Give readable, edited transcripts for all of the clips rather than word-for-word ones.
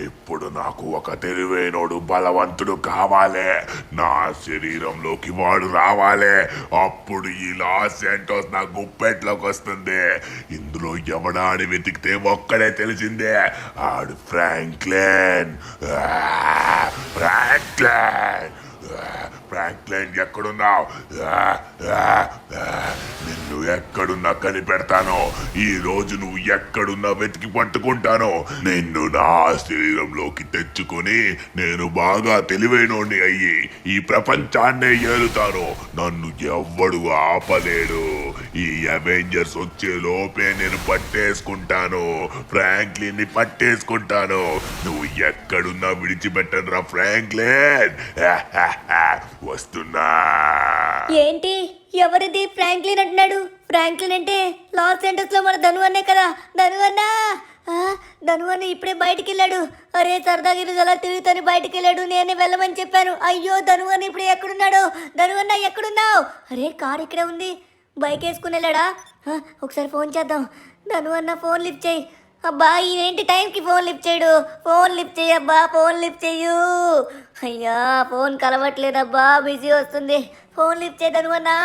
ఇప్పుడు నాకు ఒక తెలివైనోడు బలవంతుడు కావాలి. నా శరీరంలోకి వాడు రావాలి. అప్పుడు ఈ లాస్ ఏంటోస్ నా గుప్పెట్లోకి వస్తుంది. ఇందులో ఎవడా అని వెతికితే ఒక్కడే తెలిసిందే, ఆడు ఫ్రాంక్లిన్. ఫ్రాంక్లిన్ ఫ్రాంక్లిన్ ఎక్కడున్నావు? నిన్ను ఎక్కడున్నా కనిపెడతాను. ఈ రోజు నువ్వు ఎక్కడున్నా వెతికి పట్టుకుంటాను. నిన్ను నా శరీరంలోకి తెచ్చుకొని నేను బాగా తెలివైనోడిని అయ్యి ఈ ప్రపంచాన్నే ఏలుతాను. నన్ను ఎవ్వడు ఆపలేడు. ఈ అవెంజర్స్ వచ్చే లోపే నేను పట్టేసుకుంటాను. ఫ్రాంక్లిన్ ని పట్టేసుకుంటాను. నువ్వు ఎక్కడున్నా విడిచిపెట్టను రా ఫ్రాంక్లిన్. వస్తున్నా. ఏంటి ఎవరిది ఫ్రాంక్లిన్ అంటున్నాడు? ఫ్రాంక్లిన్ అంటే లాస్ ఏంజల్స్ లో మన ధను అన్నే కదా. ధను అన్నా, ధను అన్న ఇప్పుడే బయటికి వెళ్ళాడు. అరే సరదాగా ఈరోజు అలా తిరుగుతాను బయటికి వెళ్ళాడు. నేనే వెళ్ళమని చెప్పాను. అయ్యో ధను అన్న ఇప్పుడు ఎక్కడున్నాడు? ధను అన్న ఎక్కడున్నావు? అరే కార్ ఇక్కడే ఉంది. బైక్ వేసుకుని వెళ్ళాడా? ఒకసారి ఫోన్ చేద్దాం. ధను అన్న ఫోన్ లిఫ్ట్ చేయి. అబ్బా ఏంటి టైంకి ఫోన్ లిఫ్ట్ చేయడు? ఫోన్ లిఫ్ట్ చేయి అబ్బా, ఫోన్ లిఫ్ట్ చెయ్యు. అయ్యా ఫోన్ కలవట్లేదబ్బా, బిజీ వస్తుంది. ఫోన్ లిఫ్ట్ చేయదను అన్నా.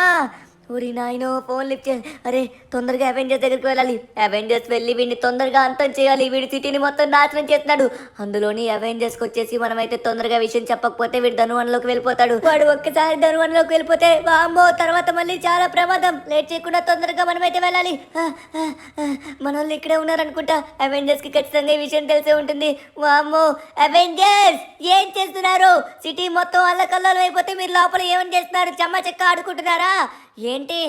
ఊరి నాయనో ఫోన్ లిఫ్ట్ చేయాలి. అరే తొందరగా అవెంజర్స్ దగ్గరికి వెళ్ళాలి. అవెంజర్స్ వెళ్ళి వీడిని తొందరగా అంతం చేయాలి. వీడి సిటీని మొత్తం నాశనం చేస్తున్నాడు. అందులోని అవెంజర్స్కి వచ్చేసి మనమైతే తొందరగా విషయం చెప్పకపోతే వీడు ధనువన్లోకి వెళ్ళిపోతాడు. వాడు ఒక్కసారి ధనువన్లోకి వెళ్ళిపోతే వామ్మో తర్వాత మళ్ళీ చాలా ప్రమాదం. లేట్ చేయకుండా తొందరగా మనమైతే వెళ్ళాలి. మన వాళ్ళు ఇక్కడే ఉన్నారనుకుంటా. అవెంజర్స్కి ఖచ్చితంగా ఈ విషయం తెలిసే ఉంటుంది. వామ్మో అవెంజర్స్ ఏం చేస్తున్నారు? సిటీ మొత్తం అల్లకల్లోలం అయిపోతే మీరు లోపల ఏమని చేస్తున్నారు? చెమ్మ చెక్క ఆడుకుంటున్నారా ఏంటి?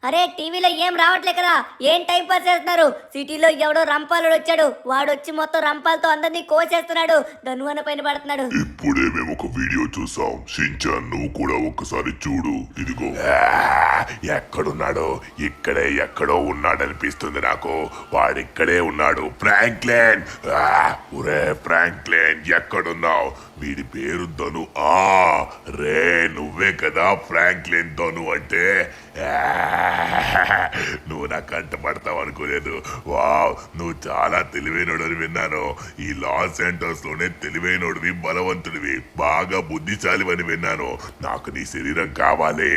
అరే టీవీలో ఏం రావట్లే కదా, ఏం టైం పాస్ చేస్తున్నారు? సిటీలో ఎవడో రంపాలుడు వచ్చాడు. వాడు వచ్చి మొత్తం రంపాలతో అందరినీ కోసేస్తున్నాడు. ధనువన్న పైన పడుతున్నాడు. ఇప్పుడే మేము ఒక వీడియో చూసాం. షించాన్ నువ్వు కూడా ఒక్కసారి చూడు. ఇదిగో. ఎక్కడున్నాడు? ఇక్కడే ఎక్కడో ఉన్నాడనిపిస్తుంది నాకు. వాడిక్కడే ఉన్నాడు. ఫ్రాంక్లిన్, ఒరే ఫ్రాంక్లిన్ ఎక్కడున్నావు? వీడి పేరు ధను. రే నువ్వే కదా ఫ్రాంక్లిన్ ధను అంటే? నువ్వు నా కంట పడతావు అనుకోలేదు. వావ్ నువ్వు చాలా తెలివైనోడని విన్నాను. ఈ లాస్ ఏంజల్స్ లోనే తెలివైనోడివి, బలవంతుడివి, బాగా బుద్ధిశాలివని విన్నాను. నాకు నీ శరీరం కావాలి.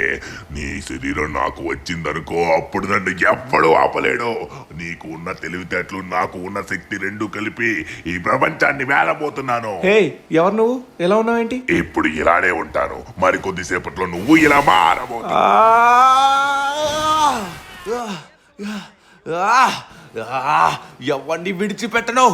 నీ శరీరం నాకు వచ్చిందనుకో, అప్పుడు నన్ను ఎవ్వడు ఆపలేడు. నీకు ఉన్న తెలివితేటలు నాకు ఉన్న శక్తి రెండు కలిపి ఈ ప్రపంచాన్ని వేలబోతున్నాను. ఎవరు నువ్వు? ఎలా ఉన్నావేంటి? ఇప్పుడు ఇలానే ఉంటాను. మరి కొద్దిసేపట్లో నువ్వు ఇలా మారబోతున్నావు. ఎవరిని విడిచిపెట్టను.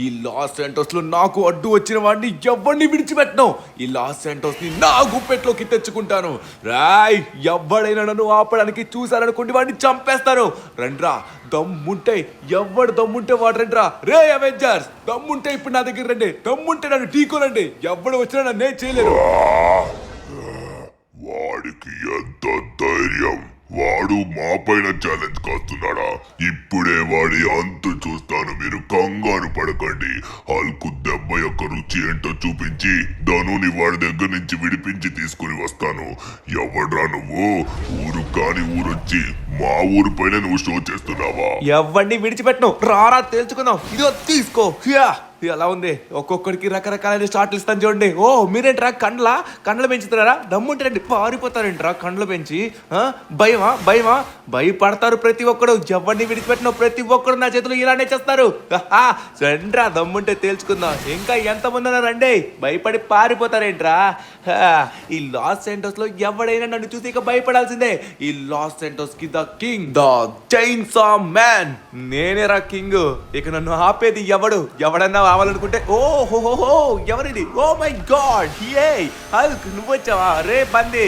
ఈ లాస్ ఏంజల్స్ లో నాకు అడ్డు వచ్చిన వాడిని ఎవరిని విడిచిపెట్టను. ఈ లాస్ ఏంజల్స్ ని నా గుప్పెట్లోకి తెచ్చుకుంటాను. రాయ్ ఎవడైనా నన్ను ఆపడానికి చూశారనుకోండి వాడిని చంపేస్తాను. రండ్రా దమ్ముంటే, ఎవడు దమ్ముంటే వాడు రండ్రా. రే అవెంజర్స్ దమ్ముంటే ఇప్పుడు నా దగ్గర రండి. దమ్ముంటే నన్ను ఢీకోనండి. ఎవడు వచ్చినా నన్ను నేను చేయలేరు. వాడికి ఎంత ధైర్యం! వాడు మా పైన ఛాలెంజ్ కాస్తున్నాడా? ఇప్పుడే వాడి అంతు చూస్తాను. మీరు కంగారు పడకండి. హల్కు దెబ్బ యొక్క రుచి ఏంటో చూపించి ధనుని వాడి దగ్గర నుంచి విడిపించి తీసుకుని వస్తాను. ఎవడ్రా నువ్వు? ఊరు కాని ఊరొచ్చి మా ఊరు పైన నువ్వు షో చేస్తున్నావా? ఎవరిని విడిచిపెట్టను. రారా తేల్చుకుందాం. ఇదిగో తీసుకో. ఎలా ఉంది? ఒక్కొక్కడికి రకరకాలైన స్టార్ట్లు ఇస్తాను చూడండి. మీరేంట్రా కండ్లు పెంచుతున్నారా? దమ్ముంటారండి పారిపోతారేంట్రా కండ్లు పెంచి? భయమా? భయపడతారు ప్రతి ఒక్కడు. ఎవరిని విడిచిపెట్టిన ప్రతి ఒక్కడు నా చేతులు ఇలానే చేస్తారు. రండ్రా దమ్ముంటే తేల్చుకుందాం. ఇంకా ఎంతమంది ఉన్నారండి? భయపడి పారిపోతారేంట్రా? ఈ లాస్ ఏంజల్స్ లో ఎవడైనా నన్ను చూసి ఇక భయపడాల్సిందే. ఈ లాస్ ఏంజల్స్ కి the king, the chainsaw man నేనేరా కింగ్. ఇక నన్ను ఆపేది ఎవడన్నా రావాలనుకుంటే ఓహోహో ఎవరిది? ఓ మై గాడ్, హల్క్ నువ్వు వచ్చావా? రే బంది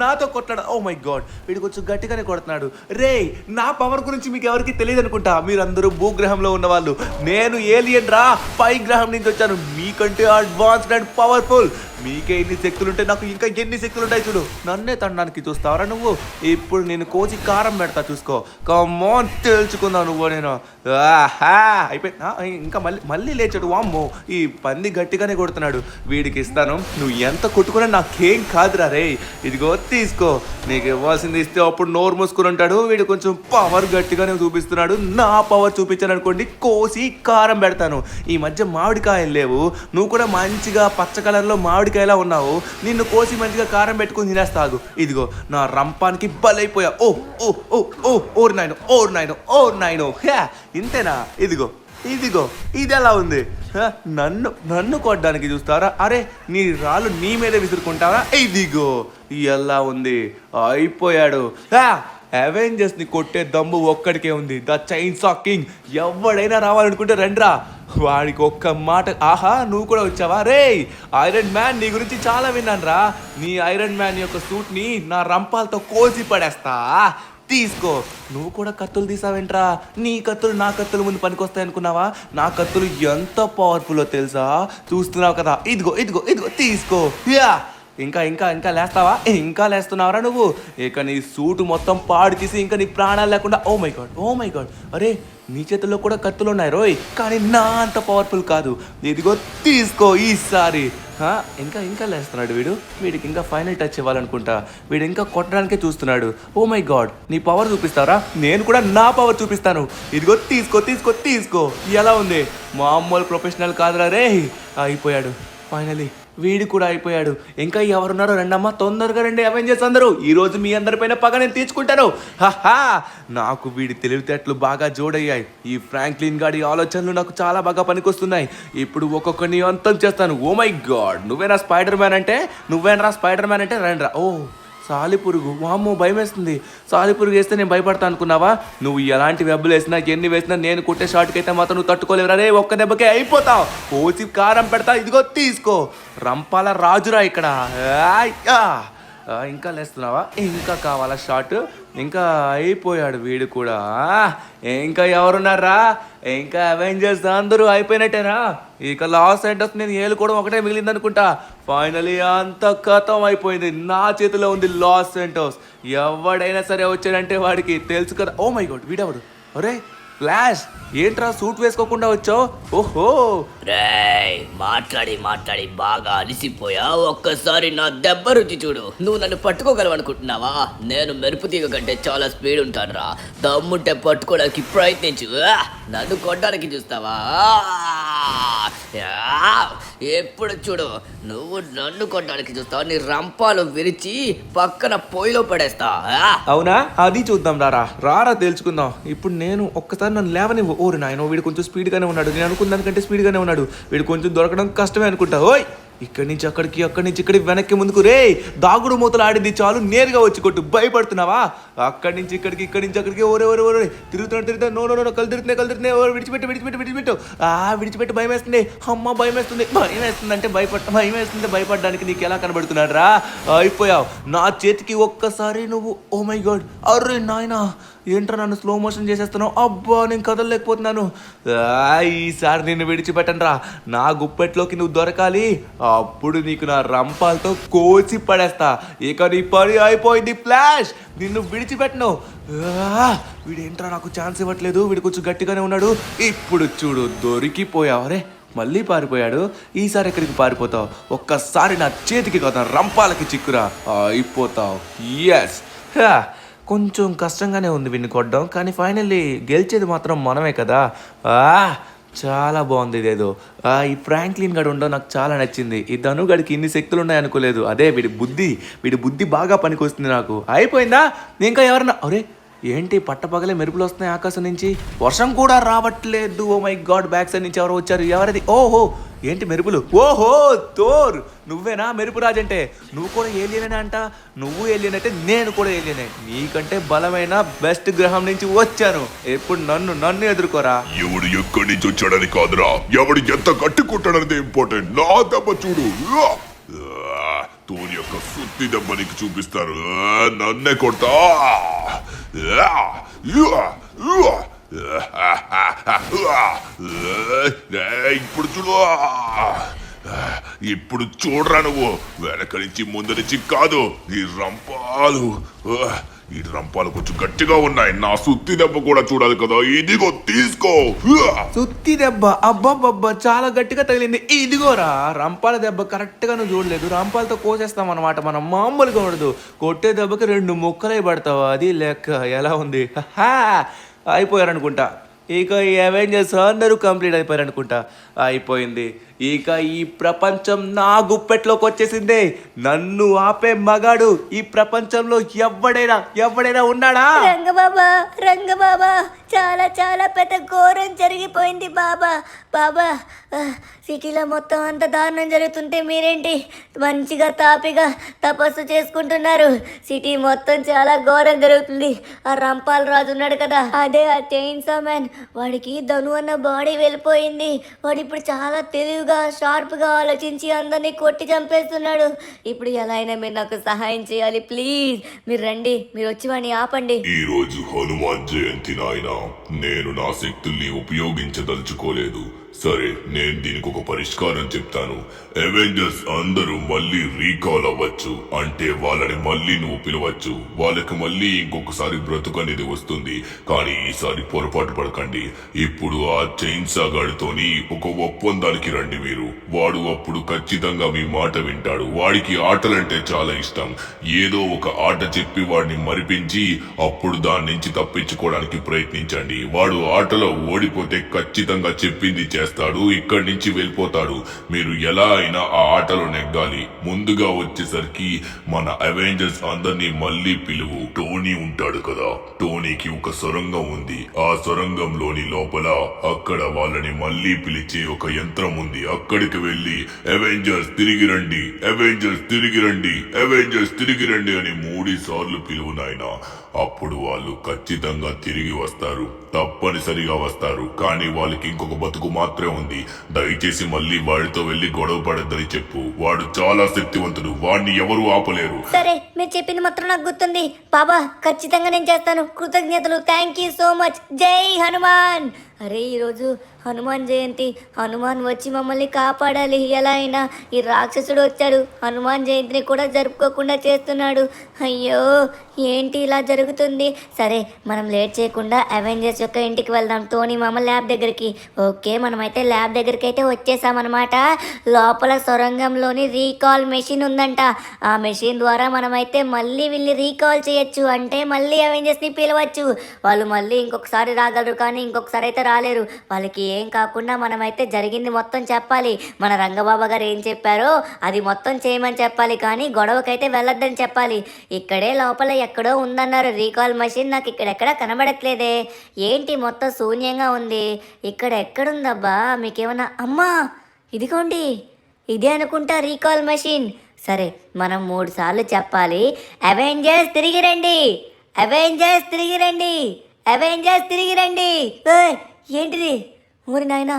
నాతో కొట్లాడు. ఓ మై గాడ్ వీడు కొంచెం గట్టిగానే కొడుతున్నాడు. రే నా పవర్ గురించి మీకు ఎవరికి తెలియదు అనుకుంటా. మీరందరూ భూగ్రహంలో ఉన్నవాళ్ళు. నేను ఏలియన్ రా, పై గ్రహం నుంచి వచ్చాను. మీకంటే అడ్వాన్స్డ్ అండ్ పవర్ఫుల్. మీకే ఎన్ని శక్తులుంటే నాకు ఇంకా ఎన్ని శక్తులు ఉంటాయి చూడు. నన్నే తండానికి చూస్తావరా నువ్వు? ఇప్పుడు నేను కోచి కారం పెడతా చూసుకో. కమాన్ తేల్చుకుందావు నువ్వు నేను. అయిపోయి ఇంకా మళ్ళీ మళ్ళీ లేచాడు. వామ్మో, ఈ పంది గట్టిగానే కొడుతున్నాడు. వీడికి ఇస్తాను, నువ్వు ఎంత కొట్టుకున్నా నాకేం కాదురా రే. ఇదిగో తీసుకో, నీకు ఇవ్వాల్సింది ఇస్తే అప్పుడు నోరు మూసుకుని ఉంటాడు. వీడు కొంచెం పవర్ గట్టిగానే చూపిస్తున్నాడు. నా పవర్ చూపించాను అనుకోండి, కోసి కారం పెడతాను. ఈ మధ్య మామిడికాయలు లేవు, నువ్వు కూడా మంచిగా పచ్చ కలర్లో మామిడికాయలా ఉన్నావు. నిన్ను కోసి మంచిగా కారం పెట్టుకుని తినేస్తాగు. ఇదిగో నా రంపానికి బలైపోయా. ఓ ఓ ఓ ఓ ఓర్ నాయను, ఓర్ నాయను, ఓర్ నాయను. హ్యా, ఇంతేనా? ఇదిగో ఇదిగో, ఇది ఎలా ఉంది? నన్ను నన్ను కొట్టడానికి చూస్తారా? అరే, నీ రాళ్ళు నీ మీదే విసురుకుంటారా? ఇదిగో ఎలా ఉంది? అయిపోయాడు. అవెంజర్స్ ని కొట్టే దమ్ము ఒక్కడికే ఉంది, ద చైన్ సాకింగ్. ఎవడైనా రావాలనుకుంటే రండ్రా. వాడికి ఒక్క మాట, ఆహా నువ్వు కూడా వచ్చావా రే? ఐరన్ మ్యాన్, నీ గురించి చాలా విన్నాను రా. నీ ఐరన్ మ్యాన్ యొక్క సూట్ ని నా రంపాలతో కోసి పడేస్తా. తీసుకో. నువ్వు కూడా కత్తులు తీసావేంట్రా? నీ కత్తులు నా కత్తుల ముందు పనికొస్తాయి అనుకున్నావా? నా కత్తులు ఎంత పవర్ఫుల్లో తెలుసా? చూస్తున్నావు కదా. ఇదిగో ఇదిగో ఇదిగో, తీసుకో. యా, ఇంకా ఇంకా ఇంకా లేస్తావా? ఇంకా లేస్తున్నావరా నువ్వు? ఇక నీ సూటు మొత్తం పాడు తీసి ఇంకా నీ ప్రాణాలు లేకుండా. Oh my God, oh my God. అరే, నీ చేతుల్లో కూడా కత్తులు ఉన్నాయి రోయ్, కానీ నా అంత పవర్ఫుల్ కాదు. ఇదిగో తీసుకో ఈసారి. ఇంకా ఇంకా లేస్తున్నాడు వీడు. వీడికి ఇంకా ఫైనల్ టచ్ ఇవ్వాలనుకుంటా. వీడు ఇంకా కొట్టడానికే చూస్తున్నాడు. ఓ మై గాడ్, నీ పవర్ చూపిస్తారా? నేను కూడా నా పవర్ చూపిస్తాను. ఇదిగో తీసుకో తీసుకో తీసుకో. ఎలా ఉంది? మామూలు ప్రొఫెషనల్ కాదురా రే. అయిపోయాడు ఫైనలీ. వీడు కూడా అయిపోయాడు. ఇంకా ఎవరున్నారో రండమ్మా, తొందరగా రండి అవెంజర్స్ అందరూ. ఈరోజు మీ అందరిపైన పగ నేను తీర్చుకుంటాను. హహా, నాకు వీడి తెలివితేటలు బాగా జోడయ్యాయి. ఈ ఫ్రాంక్లిన్ గాడి ఆలోచనలు నాకు చాలా బాగా పనికొస్తున్నాయి. ఇప్పుడు ఒక్కొక్కరిని అంతం చేస్తాను. ఓ మై గాడ్, నువ్వేనా స్పైడర్ మ్యాన్ అంటే? నువ్వేనరా స్పైడర్ మ్యాన్ అంటే? రండ్రా. ఓ సాలిపురుగు, వామ్మో భయం వేస్తుంది. సాలిపురుగు వేస్తే నేను భయపడతా అనుకున్నావా? నువ్వు ఎలాంటి వెబ్బులు వేసినా ఎన్ని వేసినా నేను కొట్టే షాట్కి అయితే మాత్రం నువ్వు తట్టుకోలేవురా రే. ఒక్క దెబ్బకే అయిపోతావు. కోసి కారం పెడతా. ఇదిగో తీసుకో. రంపాల రాజురా ఇక్కడ. ఇంకా లేస్తున్నావా? ఇంకా కావాలా షాట్? ఇంకా అయిపోయాడు వీడు కూడా. ఇంకా ఎవరున్నారా? ఇంకా అవెంజర్స్ అందరూ అయిపోయినట్టేనా? ఇక లాస్ ఏంటస్ నేను ఏలుకోవడం ఒకటే మిగిలింది అనుకుంటా. ఫైనలీ అంత కథం అయిపోయింది. నా చేతిలో ఉంది లాస్ ఏంటోస్. ఎవడైనా సరే వచ్చాడంటే వాడికి తెలుసు కదా. ఓ మై గాడ్, వీడెవడు? అరే ఫ్లాష్, ఏంట్రా సూట్ వేసుకోకుండా వచ్చావు? ఓహో రేయ్, మాట్లాడి మాట్లాడి బాగా అలిసిపోయా. ఒక్కసారి నా దెబ్బ రుచి చూడు. నువ్వు నన్ను పట్టుకోగలవు అనుకుంటున్నావా? నేను మెరుపు తీగ కంటే చాలా స్పీడ్ ఉంటాను రా. దమ్ముంటే పట్టుకోవడానికి ప్రయత్నించు. నన్ను కొట్టడానికి చూస్తావా? ఎప్పుడు చూడు నువ్వు నన్ను కొట్టడానికి చూస్తావు. నీ రంపాలు విరిచి పక్కన పొయ్యిలో పడేస్తా. అవునా? అది చూద్దాం. రారా రారా తెలుసుకుందాం. ఇప్పుడు నేను ఒక్కసారి నన్ను లేవనివ్వు. ఓరు నాయనో, వీడు కొంచెం స్పీడ్గానే ఉన్నాడు. నేను అనుకున్న దానికంటే స్పీడ్గానే ఉన్నాడు. వీడు కొంచెం దొరకడం కష్టమే అనుకుంటా. ఓయ్, ఇక్కడి నుంచి అక్కడికి, అక్కడి నుంచి ఇక్కడికి, వెనక్కి ముందుకు. రే, దాగుడు మూతలు ఆడింది చాలు, నేరుగా వచ్చి కొట్టు. భయపడుతున్నావా? అక్కడి నుంచి ఇక్కడికి, ఇక్కడి నుంచి అక్కడికి. ఓరే ఓరే ఓరే, తిరుగుతున్నాడు తిరుగుతాడు. నో నో నో, కళ్ళు తిరుగుతున్నాయి. విడిచిపెట్టు విడిచిపెట్టు విడిచిపెట్టు. విడిచిపెట్టు. భయం వేస్తుంది. అమ్మ భయం వేస్తుంది. భయం వేస్తుంది అంటే భయం వేస్తుంది. భయపడడానికి నీకు ఎలా కనబడుతున్నాడు రా? అయిపోయావు. నా చేతికి ఒక్కసారి నువ్వు. ఓ మై గాడ్, అర్రే నాయనా, ఏంట్రా నన్ను స్లో మోషన్ చేసేస్తున్నావు? అబ్బా, నేను కదలలేకపోతున్నాను. ఈసారి నిన్ను విడిచిపెట్టను రా. నా గుప్పెట్లోకి నువ్వు దొరకాలి. అప్పుడు నీకు నా రంపాలతో కోసి పడేస్తా. ఇక నీ పని అయిపోయింది ఫ్లాష్. నిన్ను విడిచిపెట్టను. వీడేంట్రా నాకు ఛాన్స్ ఇవ్వట్లేదు. వీడు కొంచెం గట్టిగానే ఉన్నాడు. ఇప్పుడు చూడు, దొరికిపోయావు. అరే, మళ్ళీ పారిపోయాడు. ఈసారి ఎక్కడికి పారిపోతావు? ఒక్కసారి నా చేతికి కదా రంపాలకి చిక్కురా, అయిపోతావు. ఎస్, కొంచెం కష్టంగానే ఉంది వీడిని కొట్టడం, కానీ ఫైనల్లీ గెలిచేది మాత్రం మనమే కదా. చాలా బాగుంది ఇదేదో. ఈ ఫ్రాంక్లిన్ గడు ఉండడం నాకు చాలా నచ్చింది. ఈ ధనుగడికి ఇన్ని శక్తులు ఉన్నాయనుకోలేదు. అదే వీడి బుద్ధి బాగా పనికొస్తుంది నాకు. అయిపోయిందా? ఇంకా ఎవరన్నా? అరే ఏంటి పట్టపగలే మెరుపులు వస్తున్నాయి ఆకాశం నుంచి. వర్షం కూడా రావట్లేదు. Oh my God, back side నుంచి ఎవరు వచ్చారు? ఎవరది? ఓహో, ఏంటి మెరుపులు? ఓహో థోర్, నువ్వేనా మెరుపు రాజు అంటే? నువ్వు కూడా ఏలియనే అంట. నువ్వు ఏలియన్ అయితే నేను కూడా ఏలియనే. నీకంటే బలమైన బెస్ట్ గ్రహం నుంచి వచ్చాను. ఎప్పుడు నన్ను ఎదుర్కోరా. ఎవడు ఎక్కడి నుంచి వచ్చాడని కాదురా, ఎవడు ఎంత కట్టుకుంటాడనేది ఇంపార్టెంట్. నా దెబ్బ చూడు. తోని యొక్క సుత్తి దెబ్బ నీకు చూపిస్తారు. నన్నే కొడతా. ఇప్పుడు చూడు. ఇప్పుడు చూడరా నువ్వు. వెనక నుంచి ముందు నుంచి కాదు, నీ రంపాలు ఈ రంపాలు కొంచెం గట్టిగా ఉన్నాయి. నా సుత్తి దెబ్బ కూడా చూడాలి కదా. ఇదిగో తీసుకో. సుత్తి దెబ్బ అబ్బబ్బబ్బా చాలా గట్టిగా తగిలింది. ఇదిగోరా రంపాల దెబ్బ కరెక్ట్ గా నువ్వు చూడలేదు. రంపాలతో కోసేస్తాం అనమాట మనం, మామూలుగా ఉండదు. కొట్టే దెబ్బకి 2 ముక్కలై పడతావా, అది లెక్క. ఎలా ఉంది? అయిపోయారనుకుంటా. ఇక ఈ అవెంజర్స్ అందరూ కంప్లీట్ అయిపోయారనుకుంటా. అయిపోయింది. ఇక ఈ ప్రపంచం నా గుప్పెట్లోకి వచ్చేసింది. నన్ను ఆపే మగాడు ఈ ప్రపంచంలో ఎవడైనా ఉన్నాడా? రంగబాబా చాలా చాలా పెద్ద ఘోరం జరిగిపోయింది బాబా. బాబా సిటీలో మొత్తం అంత దారుణం జరుగుతుంటే మీరేంటి మంచిగా తాపిగా తపస్సు చేసుకుంటున్నారు? సిటీ మొత్తం చాలా ఘోరం జరుగుతుంది. ఆ రంపాల్ రాజు ఉన్నాడు కదా, అదే ఆ చైన్సా మ్యాన్, వాడికి ధను అన్న బాడీ వెళ్ళిపోయింది. వాడు ఇప్పుడు చాలా తెలివిగా షార్ప్గా ఆలోచించి అందరినీ కొట్టి చంపేస్తున్నాడు. ఇప్పుడు ఎలా అయినా మీరు నాకు సహాయం చేయాలి ప్లీజ్. మీరు రండి, మీరు వచ్చి వాడిని ఆపండి. ఈ రోజు హనుమాన్ జయంతి నాయనా. నేను నా శక్తుల్ని ఉపయోగించదలుచుకోలేదు. సరే, నేను దీనికి ఒక పరిష్కారం చెప్తాను. అవెంజర్స్ అందరూ మళ్ళీ రీకాల్ అవ్వచ్చు. అంటే వాళ్ళని మళ్ళీ నువ్వు పిలవచ్చు. వాళ్ళకి మళ్ళీ ఇంకొకసారి బ్రతుకు అనేది వస్తుంది. కానీ ఈసారి పొరపాటు పడకండి. ఇప్పుడు ఆ చైన్సా గాడితోని ఒక ఒప్పందానికి రండి మీరు. వాడు అప్పుడు ఖచ్చితంగా మీ మాట వింటాడు. వాడికి ఆటలంటే చాలా ఇష్టం. ఏదో ఒక ఆట చెప్పి వాడిని మరిపించి అప్పుడు దాని నుంచి తప్పించుకోవడానికి ప్రయత్నించండి. వాడు ఆటలో ఓడిపోతే ఖచ్చితంగా చెప్పింది చేస్తాడు, ఇక్కడి నుంచి వెళ్ళిపోతాడు. మీరు ఎలా అయినా ఆ ఆటలో నెగ్గాలి. ముందుగా వచ్చేసరికి మన అవెంజర్స్ అందరినీ మళ్ళీ పిలువు. టోనీ ఉంటాడు కదా, టోనీకి ఒక సొరంగం ఉంది. ఆ సొరంగంలోని లోపల అక్కడ వాళ్ళని మళ్ళీ పిలిచే ఒక యంత్రం ఉంది. అక్కడికి వెళ్ళి అవెంజర్స్ తిరిగి రండి, అవెంజర్స్ తిరిగి రండి, అవెంజర్స్ తిరిగి రండి అని 3 సార్లు పిలువు నాయనా. అప్పుడు వాళ్ళు ఖచ్చితంగా తిరిగి వస్తారు, తప్పనిసరిగా వస్తారు. కానీ వాళ్ళకి ఇంకొక బతుకు మాత్రమే ఉంది. దయచేసి మళ్ళీ వాడితో వెళ్లి గొడవ పడద్దని చెప్పు. వాడు చాలా శక్తివంతుడు, వాడిని ఎవరు ఆపలేరు. సరే, మీరు చెప్పింది మాత్రం నాకు గుర్తుంది బాబా. ఖచ్చితంగా నేను చేస్తాను. కృతజ్ఞతలు, థ్యాంక్ యూ సో మచ్. జై హనుమాన్. అరే ఈరోజు హనుమాన్ జయంతి, హనుమాన్ వచ్చి మమ్మల్ని కాపాడాలి. ఎలా అయినా ఈ రాక్షసుడు వచ్చాడు, హనుమాన్ జయంతిని కూడా జరుపుకోకుండా చేస్తున్నాడు. అయ్యో ఏంటి ఇలా జరుగుతుంది? సరే, మనం లేట్ చేయకుండా అవెంజర్స్ యొక్క ఇంటికి వెళ్దాం, టోనీ మామ ల్యాబ్ దగ్గరికి. ఓకే, మనమైతే ల్యాబ్ దగ్గరికి అయితే వచ్చేసామన్నమాట. లోపల సొరంగంలోని రీకాల్ మెషిన్ ఉందంట. ఆ మెషిన్ ద్వారా మనమైతే మళ్ళీ వీళ్ళని రీకాల్ చేయొచ్చు. అంటే మళ్ళీ అవెంజర్స్ని పిలవచ్చు. వాళ్ళు మళ్ళీ ఇంకొకసారి రాగలరు, కానీ ఇంకొకసారి అయితే రాలేరు. వాళ్ళకి ఏం కాకుండా మనమైతే జరిగింది మొత్తం చెప్పాలి. మన రంగబాబా గారు ఏం చెప్పారో అది మొత్తం చేయమని చెప్పాలి, కానీ గొడవకైతే వెళ్ళొద్దని చెప్పాలి. ఇక్కడే లోపల ఎక్కడో ఉందన్నారు రీకాల్ మెషిన్. నాకు ఇక్కడెక్కడ కనబడట్లేదే. ఏంటి మొత్తం శూన్యంగా ఉంది. ఇక్కడ ఎక్కడుందబ్బా? మీకేమన్నా? అమ్మా ఇదిగోండి, ఇదే అనుకుంటా రీకాల్ మెషిన్. సరే, మనం 3 సార్లు చెప్పాలి, అవెంజర్స్ తిరిగి రండి, అవెంజర్స్ తిరిగి రండి, అవెంజర్స్ తిరిగి రండి. ఏంటిది? ఊరి నాయనా,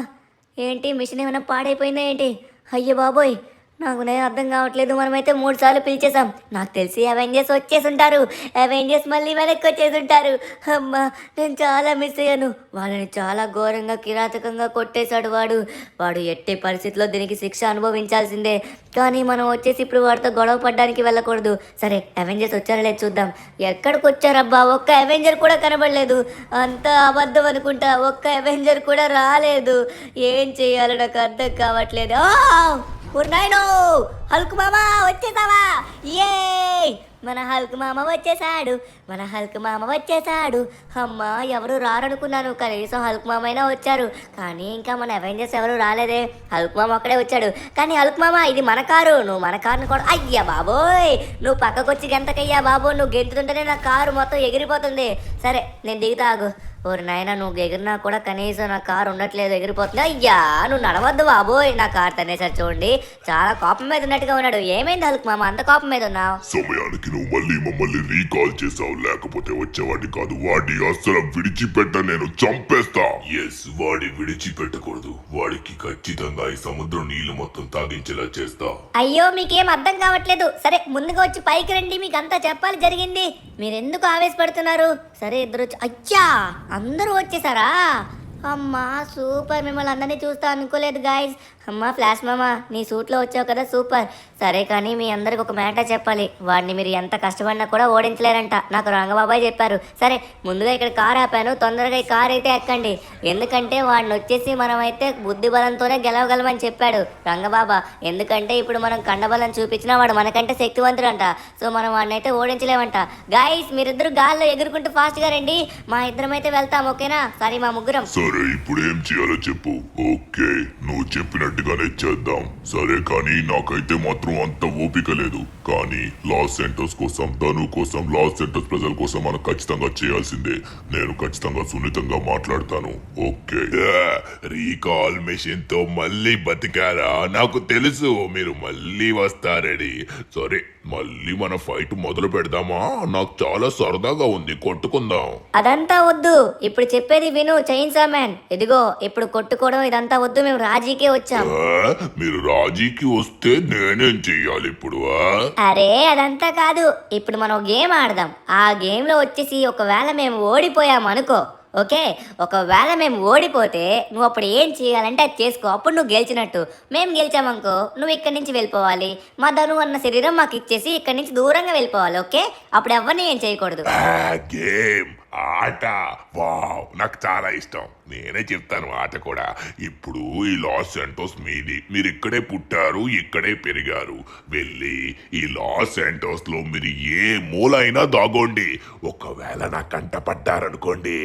ఏంటి మిషన్ ఏమైనా పాడైపోయిందా ఏంటి? అయ్యో బాబోయ్, నాకు నేను అర్థం కావట్లేదు. మనమైతే 3 సార్లు పిలిచేసాం. నాకు తెలిసి అవెంజర్స్ వచ్చేసి ఉంటారు. అవెంజర్స్ మళ్ళీ వెనక్కి వచ్చేసి ఉంటారు. అమ్మా, నేను చాలా మిస్ అయ్యాను. వాళ్ళని చాలా ఘోరంగా కిరాతకంగా కొట్టేశాడు వాడు ఎట్టి పరిస్థితిలో దీనికి శిక్ష అనుభవించాల్సిందే. కానీ మనం వచ్చేసి ఇప్పుడు వాడితో గొడవ పడడానికి వెళ్ళకూడదు. సరే, అవెంజర్స్ వచ్చారా లేదు చూద్దాం. ఎక్కడికి వచ్చారబ్బా? ఒక్క అవెంజర్ కూడా కనబడలేదు. అంతా అబద్ధం అనుకుంటా. ఒక్క అవెంజర్ కూడా రాలేదు. ఏం చేయాలో నాకు అర్థం కావట్లేదు. నాయనో, హల్క్ మామ వచ్చేసావా? ఏ మన హల్క్ మామ వచ్చేసాడు, మన హల్క్ మామ వచ్చేసాడు. అమ్మా, ఎవరు రారనుకున్నాను. కనీసం హల్క్ మామ అయినా వచ్చారు. కానీ ఇంకా మన అవెంజర్స్ ఎవరు రాలేదే. హల్క్ మామ ఒక్కడే వచ్చాడు. కానీ హల్క్ మామ, ఇది మన కారు, నువ్వు మన కారుని కూడా. అయ్యా బాబోయ్, నువ్వు పక్కకొచ్చి గెంతకయ్యా బాబో. నువ్వు గెంతుతుంటేనే నా కారు మొత్తం ఎగిరిపోతుంది. సరే, నేను దిగుతాగు. ఓరి నాయన, నువ్వు ఎగిరినా కూడా కనీసం నా కారు ఉండట్లేదు, ఎగిరిపోతుంది. అయ్యా, నువ్వు నడవద్దు బాబోయ్. నా కారు తనేసారి చూడండి, చాలా కోపం మీద ఉన్నట్టుగా ఉన్నాడు. ఏమైంది హల్క్ మామ, అంత కోపం మీద ఉన్నావు? సమయానికి నువ్వు మళ్ళీ మమ్మల్ని రీకాల్ చేసావు, లేకపోతే వచ్చేవాడిని కాదు. వాడిని అస్సలు విడిచిపెట్ట, నేను చంపేస్తా. ఎస్, వాడి విడిచిపెట్టకూడదు. వాడికి ఖచ్చితంగా ఈ సముద్రం నీళ్లు మొత్తం తాగించేలా చేస్తా. అయ్యో, మీకేం అర్థం కావట్లేదు. సరే, ముందుగా వచ్చి పైకి రండి, మీకు అంతా చెప్పాలి జరిగింది. మీరెందుకు ఆవేశపడుతున్నారు? సరే, ఇద్దరు అయ్యా, అందరూ వచ్చేసారా? అమ్మా సూపర్, మిమ్మల్ని అందరినీ చూస్తా అనుకోలేదు గాయస్. అమ్మా ఫ్లాష్ మామా, నీ సూట్లో వచ్చావు కదా సూపర్. సరే కానీ మీ అందరికి ఒక మ్యాటర్ చెప్పాలి. వాడిని మీరు ఎంత కష్టపడినా కూడా ఓడించలేరంట, నాకు రంగబాబాయ్ చెప్పారు. సరే ముందుగా ఇక్కడ కార్ ఆపాను, తొందరగా ఈ కార్ అయితే ఎక్కండి. ఎందుకంటే వాడిని వచ్చేసి మనమైతే బుద్ధి బలంతోనే గెలవగలమని చెప్పాడు రంగబాబా. ఎందుకంటే ఇప్పుడు మనం కండబలం చూపించినా వాడు మనకంటే శక్తివంతుడంట. సో మనం వాడిని అయితే ఓడించలేమంట. గాయస్ మీరిద్దరు గాల్లో ఎగురుకుంటూ ఫాస్ట్గా రండి, మా ఇద్దరం అయితే వెళ్తాం, ఓకేనా? సారీ మా ముగ్గురం. సరే ఇప్పుడు ఏం చేయాలో చెప్పు. ఓకే, నువ్వు చెప్పినట్టుగానే చేద్దాం. సరే కానీ నాకైతే మాత్రం అంత ఓపిక లేదు. కానీ లాస్ సెంటోస్ కోసం, ధను కోసం, లాస్ సెంటోస్ ప్రజల కోసం మనం ఖచ్చితంగా చేయాల్సిందే. నేను ఖచ్చితంగా సున్నితంగా మాట్లాడతాను. ఓకే, రీకాల్ మెషిన్ తో మళ్ళీ బతికారా? నాకు తెలుసు మీరు మళ్ళీ వస్తారని. సరే మళ్ళీ మన ఫైట్ మొదలు పెడదామా? నాకు చాలా సరదాగా ఉంది, కొట్టుకుందాం. అదంతా వద్దు, ఇప్పుడు చెప్పేది విను చైన్సా మ్యాన్. ఇదిగో ఇప్పుడు కొట్టుకోవడం ఇదంతా వద్దు, మేము రాజీకే వచ్చాం. మీరు రాజీకి వస్తే నేనేం చెయ్యాలి ఇప్పుడు? అరే అదంతా కాదు, ఇప్పుడు మనం గేమ్ ఆడదాం. ఆ గేమ్ లో వచ్చేసి ఒకవేళ మేము ఓడిపోయాం అనుకో, ఓకే, ఒకవేళ మేము ఓడిపోతే నువ్వు అప్పుడు ఏం చేయాలంటే అది చేసుకో. అప్పుడు నువ్వు గెలిచినట్టు. మేము గెలిచామనుకో నువ్వు ఇక్కడి నుంచి వెళ్ళిపోవాలి. మా ధను అన్న శరీరం మాకు ఇచ్చేసి ఇక్కడి నుంచి దూరంగా వెళ్ళిపోవాలి, ఓకే? అప్పుడు ఎవరిని ఏం చేయకూడదు. గేమ్ ఆట, వావ్, నాకు చాలా ఇష్టం. నేనే చెప్తాను ఆట కూడా. ఇప్పుడు ఈ లాస్ సెంటోస్ మీది. మీరు ఇక్కడే పుట్టారు, ఇక్కడే పెరిగారు. వెళ్ళి ఈ లాస్ సెంటోస్ లో మీరు ఏ మూలైనా దాగోండి. ఒకవేళ నా కంట పడ్డారనుకోండి,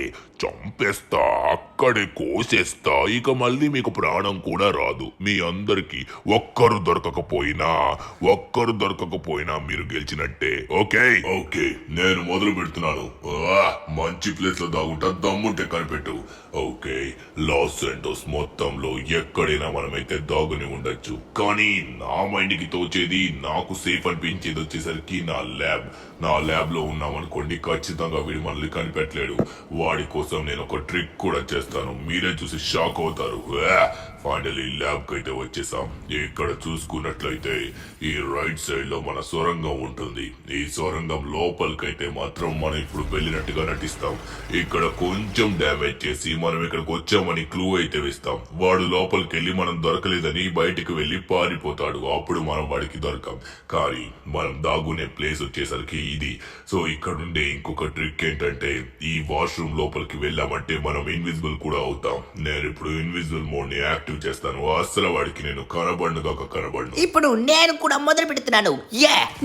చంపేస్తా, అక్కడే కోసేస్తా. ఇక మళ్ళీ మీకు ప్రాణం కూడా రాదు. మీ అందరికి ఒక్కరు దొరకకపోయినా మీరు గెలిచినట్టే. ఓకే ఓకే, నేను మొదలు పెడుతున్నాను. మంచి ప్లేస్ లో దాగుంటా, దమ్ముంటే కనిపెట్టు. ఓకే, లాస్ సెంటోస్ మొత్తంలో ఎక్కడైనా మనమైతే దాగుని ఉండొచ్చు. కానీ నా మైండ్కి తోచేది, నాకు సేఫ్ అనిపించేది వచ్చేసరికి నా ల్యాబ్ లో ఉన్నామనుకోండి, ఖచ్చితంగా వీడు మనల్ని కనిపెట్టలేడు. వాడి కోసం నేను ఒక ట్రిక్ కూడా చేస్తాను, మీరే చూసి షాక్ అవుతారు. ఫైనలీ ల్యాబ్ కి అయితే వచ్చేసాం. ఇక్కడ చూసుకున్నట్లయితే ఈ రైట్ సైడ్ లో మన సొరంగం ఉంటుంది. ఈ సొరంగం లోపలికైతే మాత్రం మనం ఇప్పుడు వెళ్ళినట్టుగా నటిస్తాం. ఇక్కడ కొంచెం డ్యామేజ్ చేసి మనం ఇక్కడికి వచ్చామని క్లూ అయితే ఇస్తాం. వాడు లోపలికి వెళ్ళి మనం దొరకలేదని బయటికి వెళ్ళి పారిపోతాడు. అప్పుడు మనం వాడికి దొరకం. కానీ మనం దాగునే ప్లేస్ వచ్చేసరికి ఇది. సో ఇక్కడ ఉండే ఇంకొక ట్రిక్ ఏంటంటే, ఈ వాష్రూమ్ లోపలికి వెళ్ళామంటే మనం ఇన్విజిబుల్ కూడా అవుతాం. నేను ఇప్పుడు ఇన్విజిబుల్ మోడ్ ని యాక్టివ్ చేస్తాను. అసలు వాడికి నేను కనబడను. ఇప్పుడు నేను కూడా మొదలు పెడుతున్నాను.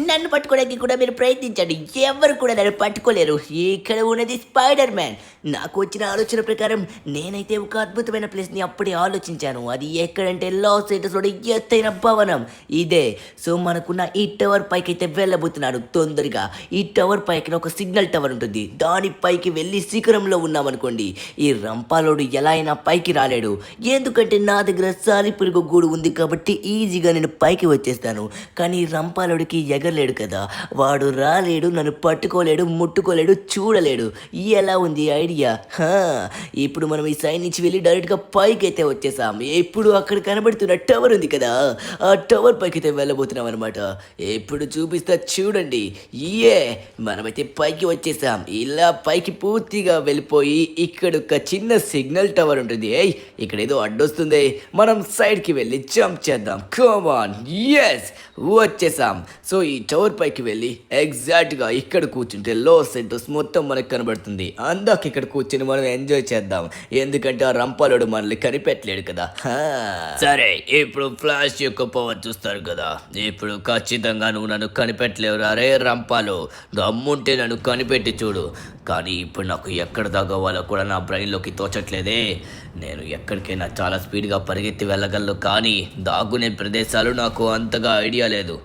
నన్ను పట్టుకోవడానికి కూడా మీరు ప్రయత్నించండి, ఎవరు కూడా నన్ను పట్టుకోలేరు. ఇక్కడ ఉన్నది స్పైడర్ మ్యాన్. నాకు వచ్చిన ఆలోచన ప్రకారం నేనైతే ఒక అద్భుతమైన ప్లేస్ ని అప్పుడే ఆలోచించాను. అది ఎక్కడంటే లాస్ ఏంజల్స్ లోని ఎత్తైన భవనం ఇదే. సో మనకున్న ఈ టవర్ పైకి అయితే వెళ్ళబోతున్నాను తొందరగా. ఈ టవర్ పైకి ఒక సిగ్నల్ టవర్ ఉంటుంది. దాని పైకి వెళ్ళి శిఖరంలో ఉన్నామనుకోండి, ఈ రంపాలోడు ఎలా అయినా పైకి రాలేడు. ఎందుకంటే నా దగ్గర సాలిపురుగు గూడు ఉంది కాబట్టి ఈజీగా నేను పైకి వచ్చేస్తాను. కానీ రంపాలోడికి ఎగరలేడు కదా, వాడు రాలేడు, నన్ను పట్టుకోలేడు, ముట్టుకోలేడు, చూడలేడు. ఎలా ఉంది ఐడియా? ఇప్పుడు మనం ఈ సైడ్ నుంచి వెళ్ళి డైరెక్ట్గా పైకి అయితే వచ్చేసాం. ఇప్పుడు అక్కడ కనబడుతున్న టవర్ ఉంది కదా, ఆ టవర్ పైకి అయితే వెళ్ళబోతున్నాం అనమాట. ఇప్పుడు చూపిస్తా చూడండి. మనమైతే పైకి వచ్చేసాం. ఇలా పైకి పూర్తిగా వెళ్ళిపోయి ఇక్కడ ఒక చిన్న సిగ్నల్ టవర్ ఉంటుంది. ఇక్కడ ఏదో అడ్డొస్తుంది, మనం సైడ్కి వెళ్ళి జంప్ చేద్దాం. కమ్ ఆన్, వచ్చేసాం. సో ఈ టవర్ పైకి వెళ్ళి ఎగ్జాక్ట్గా ఇక్కడ కూర్చుంటే లాస్ సెంటోస్ మొత్తం మనకు కనబడుతుంది. అందాక ఇక్కడ కూర్చుని మనం ఎంజాయ్ చేద్దాం, ఎందుకంటే ఆ రంపాలోడు మనల్ని కనిపెట్టలేడు కదా. సరే ఇప్పుడు ఫ్లాష్ యొక్క పవర్ చూస్తారు కదా. ఇప్పుడు ఖచ్చితంగా నువ్వు నన్ను కనిపెట్టలేవురా రే రంపాలు. దమ్ముంటే నన్ను కనిపెట్టి చూడు. కానీ ఇప్పుడు నాకు ఎక్కడ దాగవాలో కూడా నా బ్రెయిన్లోకి తోచట్లేదే. నేను ఎక్కడికైనా చాలా స్పీడ్గా పరిగెత్తి వెళ్ళగలను, కానీ దాగునే ప్రదేశాలు నాకు అంతగా ఐడియా లేదు.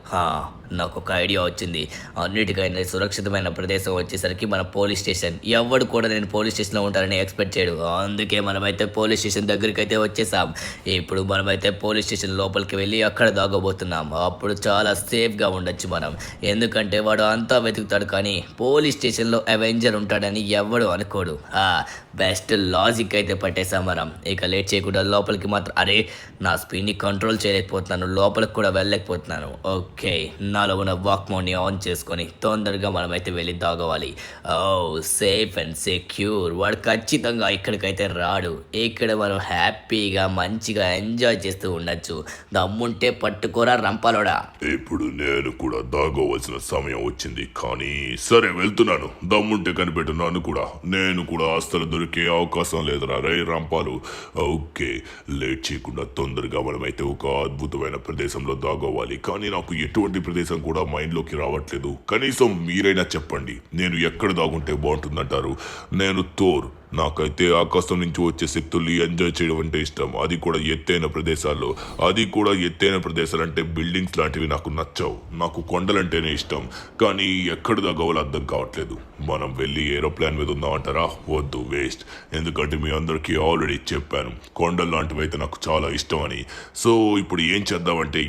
నాకు ఒక ఐడియా వచ్చింది. అన్నిటికైనా సురక్షితమైన ప్రదేశం వచ్చేసరికి మన పోలీస్ స్టేషన్. ఎవడు కూడా నేను పోలీస్ స్టేషన్లో ఉంటానని ఎక్స్పెక్ట్ చేయడు. అందుకే మనమైతే పోలీస్ స్టేషన్ దగ్గరికి అయితే వచ్చేసాం. ఇప్పుడు మనమైతే పోలీస్ స్టేషన్ లోపలికి వెళ్ళి అక్కడ దాగబోతున్నాం. అప్పుడు చాలా సేఫ్గా ఉండొచ్చు మనం, ఎందుకంటే వాడు అంతా వెతుకుతాడు కానీ పోలీస్ స్టేషన్లో అవెంజర్ ఉంటాడని ఎవడు అనుకోడు. బెస్ట్ లాజిక్ అయితే పట్టేసాం మనం. ఇక లేట్ చేయకుండా లోపలికి మాత్రం, అరే నా స్పీడ్ని కంట్రోల్ చేయలేకపోతున్నాను, లోపలికి కూడా వెళ్ళలేకపోతున్నాను. ఓకే, నాలో ఉన్న వాక్ మోడ్ని ఆన్ చేసుకొని తొందరగా మనమైతే వెళ్ళి దాగవాలి. ఓ సేఫ్ అండ్ సెక్యూర్. వాడు ఖచ్చితంగా ఇక్కడికైతే రాడు. ఇక్కడ మనం హ్యాపీగా మంచిగా ఎంజాయ్ చేస్తూ ఉండొచ్చు. దమ్ముంటే పట్టుకోరా రంపాలోడా. ఇప్పుడు నేను కూడా దాగోవలసిన సమయం వచ్చింది, కానీ సరే వెళ్తున్నాను. దమ్ముంటే కనిపెట్టున్నాను కూడా. నేను కూడా అస్సలు దొరికే అవకాశం లేదురా రే రంపాలు. ఓకే, లేట్ చేయకుండా తొందరగా మనమైతే ఒక అద్భుతమైన ప్రదేశంలో దాగోవాలి. కానీ నాకు ఎటువంటి ప్రదేశం కూడా మైండ్లోకి రావట్లేదు. కనీసం మీరైనా చెప్పండి, నేను ఎక్కడ దాగుంటే బాగుంటుందంటారు? నేను థోర్. నాకైతే ఆకాశం నుంచి వచ్చే శక్తుల్ని ఎంజాయ్ చేయడం అంటే ఇష్టం. అది కూడా ఎత్తైన ప్రదేశాల్లో. అది కూడా ఎత్తైన ప్రదేశాలు అంటే బిల్డింగ్స్ లాంటివి నాకు నచ్చవు. నాకు కొండలంటేనే ఇష్టం. కానీ ఎక్కడ దాగవాలో అర్థం కావట్లేదు. మనం వెళ్ళి ఏరోప్లేన్ మీద ఉందామంటారా? వద్దు, వేస్ట్. ఎందుకంటే మీ అందరికీ ఆల్రెడీ చెప్పాను, కొండలు లాంటివి అయితే నాకు చాలా ఇష్టం అని. సో ఇప్పుడు ఏం చేద్దామంటే,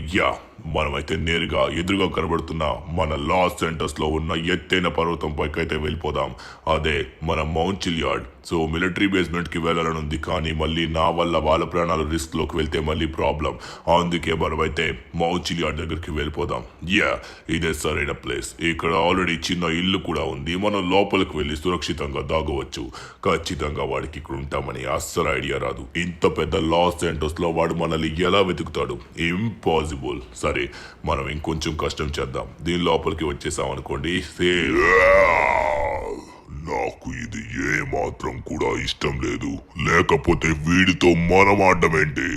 మనమైతే నేరుగా ఎదురుగా కనబడుతున్న మన లాస్ సెంటర్స్ లో ఉన్న ఎత్తైన పర్వతం పైకైతే వెళ్ళిపోదాం. అదే మన మౌంట్ చిలియార్డ్. సో మిలిటరీ బేస్మెంట్ కి వెళ్ళాలని ఉంది, కానీ మళ్ళీ నా వల్ల వాళ్ళ ప్రాణాలు రిస్క్ లోకి వెళ్తే మళ్ళీ ప్రాబ్లం. అందుకే మనమైతే మౌంట్ చిలియార్డ్ దగ్గరికి వెళ్ళిపోదాం. ఇదే సరైన ప్లేస్. ఇక్కడ ఆల్రెడీ చిన్న ఇల్లు కూడా ఉంది. మనం లోపలికి వెళ్ళి సురక్షితంగా దాగవచ్చు. ఖచ్చితంగా వాడికి ఇక్కడ ఉంటామని అస్సలు ఐడియా రాదు. ఇంత పెద్ద లాస్ సెంటర్స్ లో వాడు మనల్ని ఎలా వెతుకుతాడు? ఇంపాసిబుల్. సరే, మనం ఇంకొంచెం కష్టం చేద్దాం. దీని లోపలికి వచ్చేసాం అనుకోండి, నాకు ఇది ఏ మాత్రం కూడా ఇష్టం లేదు. లేకపోతే వీడితో మనం ఆడమేంటి?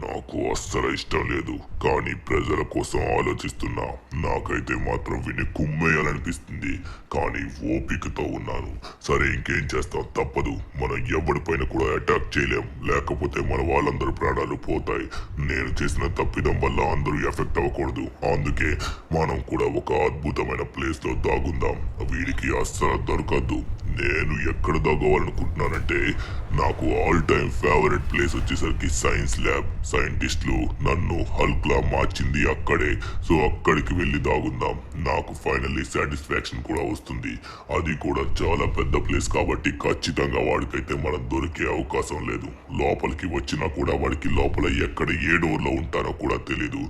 నాకు అస్సలు ఇష్టం లేదు, కానీ ప్రజల కోసం ఆలోచిస్తున్నా. నాకైతే మాత్రం విని కుమ్మేయాలనిపిస్తుంది, కానీ ఓపికతో ఉన్నాను. సరే, ఇంకేం చేస్తాం, తప్పదు. మనం ఎవరిపైన కూడా అటాక్ చేయలేం, లేకపోతే మన వాళ్ళందరూ ప్రాణాలు పోతాయి. నేను చేసిన తప్పిదం వల్ల అందరూ ఎఫెక్ట్ అవ్వకూడదు. అందుకే మనం కూడా ఒక అద్భుతమైన ప్లేస్ లో దాగుందాం. వీడికి అస్సలు దొరకద్దు. నేను ఎక్కడ దాగవాలనుకుంటున్నానంటే, నాకు ఆల్ టైమ్ ఫేవరెట్ ప్లేస్ వచ్చేసరికి సైన్స్ ల్యాబ్. సైంటిస్టులు నన్ను హల్క్ లా మార్చింది అక్కడే. సో అక్కడికి వెళ్ళి దాగుందాం. నాకు ఫైనల్లీ సాటిస్ఫాక్షన్ కూడా వస్తుంది. అది కూడా చాలా పెద్ద ప్లేస్ కాబట్టి ఖచ్చితంగా వాడికైతే మనం దొరికే అవకాశం లేదు. లోపలికి వచ్చినా కూడా వాడికి లోపల ఎక్కడ ఏ డోర్లో ఉంటానో కూడా తెలీదు.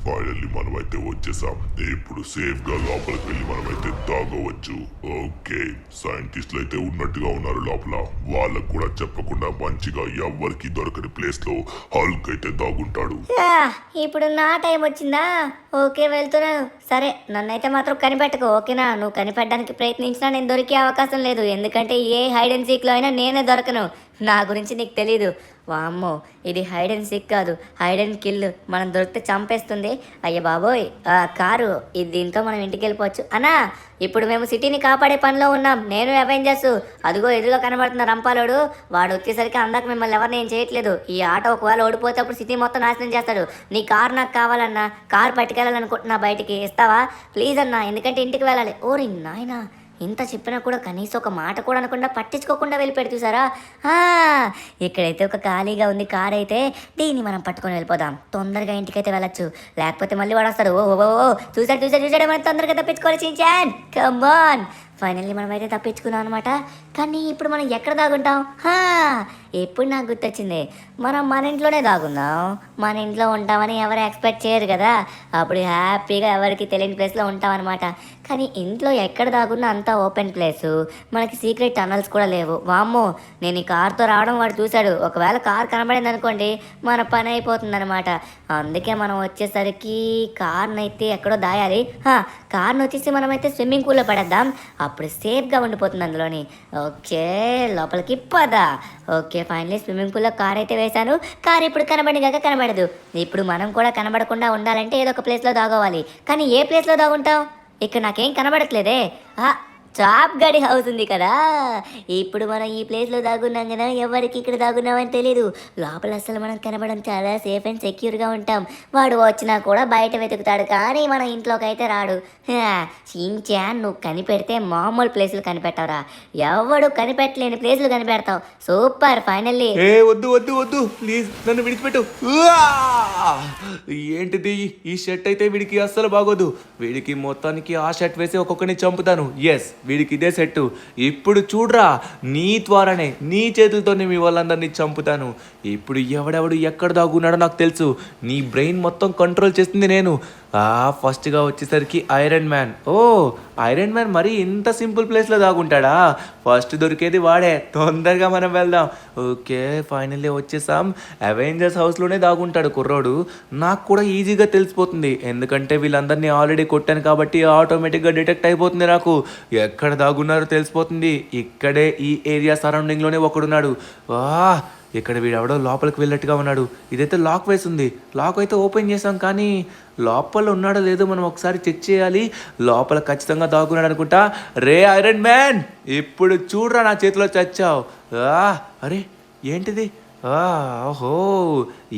ఫైనల్లీ మనమైతే వచ్చేసాం. ఇప్పుడు సేఫ్ గా లోపలికి వెళ్ళి మనమైతే దాగవచ్చు. ఓకే, సైంటిస్టులు అయితే ఉన్నట్టుగా ఉన్నారు లోపల. వాళ్ళకు కూడా చెప్పకుండా మంచిగా ఎవరికి దొరకని ప్లేస్ లో హల్క్ అయితే దాగుంటాడు. ఇప్పుడు నా టైం వచ్చిందా? ఓకే, వెళ్తున్నాను. సరే, నన్నైతే మాత్రం కనిపెట్టకు, ఓకేనా? నువ్వు కనిపెట్టడానికి ప్రయత్నించినా నేను దొరికే అవకాశం లేదు. ఎందుకంటే ఏ హైడ్ అండ్ సీక్లో అయినా నేనే దొరకను. నా గురించి నీకు తెలీదు. వామ్మో, ఇది హైడ్ అండ్ సీక్ కాదు, హైడ్ అండ్ కిల్. మనం దొరికితే చంపేస్తుంది. అయ్య బాబోయ్, కారు ఇది, దీంతో మనం ఇంటికి వెళ్ళిపోవచ్చు. అన్నా, ఇప్పుడు మేము సిటీని కాపాడే పనిలో ఉన్నాం. నేను అవెంజర్స్. అదిగో ఎదురుగా కనబడుతున్న రంపాలోడు. వాడు వచ్చేసరికి అందాక మిమ్మల్ని ఎవరిని ఏం చేయట్లేదు. ఈ ఆట ఒకవేళ ఓడిపోతే అప్పుడు సిటీ మొత్తం నాశనం చేస్తాడు. నీ కారు నాకు కావాలన్నా. కారు పట్టుకెళ్ళాలనుకుంటున్నా బయటికి. ఇస్తావా ప్లీజ్ అన్నా? ఎందుకంటే ఇంటికి వెళ్ళాలి. ఓరి నాయనా, ఇంత చెప్పినా కూడా కనీసం ఒక మాట కూడా అనకుండా పట్టించుకోకుండా వెళ్ళిపెట్టి చూసారా? ఇక్కడైతే ఒక ఖాళీగా ఉంది కార్ అయితే, దీన్ని మనం పట్టుకొని వెళ్ళిపోదాం. తొందరగా ఇంటికైతే వెళ్ళచ్చు, లేకపోతే మళ్ళీ వాడు వస్తాడు. ఓ చూసాడు మనం తొందరగా తప్పించుకోవాలి. Shinchan, come on. ఫైనల్లీ మనమైతే తప్పించుకున్నాం అనమాట. కానీ ఇప్పుడు మనం ఎక్కడ దాగుంటాం? ఎప్పుడు నాకు గుర్తొచ్చింది, మనం మన ఇంట్లోనే దాగుందాం. మన ఇంట్లో ఉంటామని ఎవరు ఎక్స్పెక్ట్ చేయరు కదా. అప్పుడు హ్యాపీగా ఎవరికి తెలియని ప్లేస్లో ఉంటాం అనమాట. కానీ ఇంట్లో ఎక్కడ దాగున్నా అంతా ఓపెన్ ప్లేసు, మనకి సీక్రెట్ టనల్స్ కూడా లేవు. వామ్మో, నేను ఈ కార్తో రావడం వాడు చూశాడు. ఒకవేళ కార్ కనబడింది అనుకోండి, మన పని అయిపోతుంది అనమాట. అందుకే మనం వచ్చేసరికి కార్ని అయితే ఎక్కడో దాయాలి. కార్ని వచ్చేసి మనమైతే స్విమ్మింగ్ పూల్లో పడేద్దాం. అప్పుడు సేఫ్గా ఉండిపోతుంది అందులోని. ఓకే, లోపలికి పదా. ఓకే, ఫైనలీ స్విమ్మింగ్ పూల్లో కార్ అయితే వేశాను. కార్ ఇప్పుడు కనబడిగాక కనబడదు. ఇప్పుడు మనం కూడా కనబడకుండా ఉండాలంటే ఏదో ఒక ప్లేస్లో దాగోవాలి. కానీ ఏ ప్లేస్లో దాగుంటాం? ఇక్కడ నాకేం కనబడట్లేదే. చాప్ గడి హౌస్ ఉంది కదా. ఇప్పుడు మనం ఈ ప్లేస్లో దాగున్నాం కదా, ఎవరికి ఇక్కడ దాగున్నామని తెలీదు. లోపల అసలు మనం కనబడడం చాలా సేఫ్ అండ్ సెక్యూర్గా ఉంటాం. వాడు వచ్చినా కూడా బయట వెతుకుతాడు, కానీ మన ఇంట్లోకి అయితే రాడు. షించాన్, నువ్వు కనిపెడితే మామూలు ప్లేసులు కనిపెట్టావురా. ఎవడు కనిపెట్టలేని ప్లేసులు కనిపెడతావు. సూపర్. ఫైనల్లీ వద్దు ప్లీజ్, నన్ను విడిచిపెట్టు. ఏంటిది ఈ షర్ట్? అయితే వీడికి అస్సలు బాగోదు. వీడికి మొత్తానికి ఆ షర్ట్ వేసి ఒక్కొక్కరిని చంపుతాను. ఎస్, వీడికి ఇదే సెట్టు. ఇప్పుడు చూడరా, నీ ద్వారానే, నీ చేతులతోనే మీ వాళ్ళందరినీ చంపుతాను. ఇప్పుడు ఎవడెవడు ఎక్కడ దాగున్నాడో నాకు తెలుసు. నీ బ్రెయిన్ మొత్తం కంట్రోల్ చేస్తుంది నేను. ఫస్ట్గా వచ్చేసరికి ఐరన్ మ్యాన్. ఓ ఐరన్ మ్యాన్ మరి ఇంత సింపుల్ ప్లేస్లో దాగుంటాడా? ఫస్ట్ దొరికేది వాడే. తొందరగా మనం వెళ్దాం. ఓకే ఫైనల్లీ వచ్చేసాం. అవెంజర్స్ హౌస్లోనే దాగుంటాడు కుర్రోడు. నాకు కూడా ఈజీగా తెలిసిపోతుంది, ఎందుకంటే వీళ్ళందరినీ ఆల్రెడీ కొట్టాను కాబట్టి ఆటోమేటిక్గా డిటెక్ట్ అయిపోతుంది. నాకు ఎక్కడ దాగున్నారో తెలిసిపోతుంది. ఇక్కడే ఈ ఏరియా సరౌండింగ్లోనే ఒకడున్నాడు. ఇక్కడ వీడెవడో లోపలికి వెళ్ళినట్టుగా ఉన్నాడు. ఇదైతే లాక్ వేసి ఉంది. లాక్ అయితే ఓపెన్ చేసాం, కానీ లోపల ఉన్నాడో లేదో మనం ఒకసారి చెక్ చేయాలి. లోపల ఖచ్చితంగా దాగున్నాడు అనుకుంటా. రే ఐరన్ మ్యాన్, ఇప్పుడు చూడరా నా చేతిలో చచ్చావు. అరే ఏంటిది? ఓహో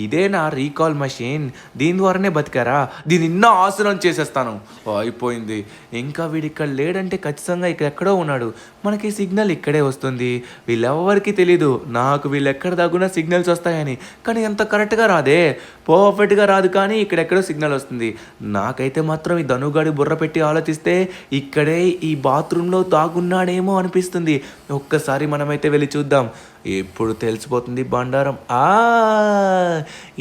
ఇదే నా రీకాల్ మెషిన్. దీని ద్వారానే బతికారా? దీన్ని నిన్న ఆసనం చేసేస్తాను. అయిపోయింది. ఇంకా వీడు ఇక్కడ లేడంటే ఖచ్చితంగా ఇక్కడ ఎక్కడో ఉన్నాడు. మనకి సిగ్నల్ ఇక్కడే వస్తుంది. వీళ్ళెవ్వరికి తెలీదు నాకు వీళ్ళు ఎక్కడ దాగున్నా సిగ్నల్స్ వస్తాయని, కానీ ఎంత కరెక్ట్గా రాదే, పర్ఫెక్ట్గా రాదు, కానీ ఇక్కడెక్కడో సిగ్నల్ వస్తుంది. నాకైతే మాత్రం ఈ ధనుగాడి బుర్ర పెట్టి ఆలోచిస్తే ఇక్కడే ఈ బాత్రూంలో దాగున్నాడేమో అనిపిస్తుంది. ఒక్కసారి మనమైతే వెళ్ళి చూద్దాం. ఇప్పుడు తెలిసిపోతుంది బండారం.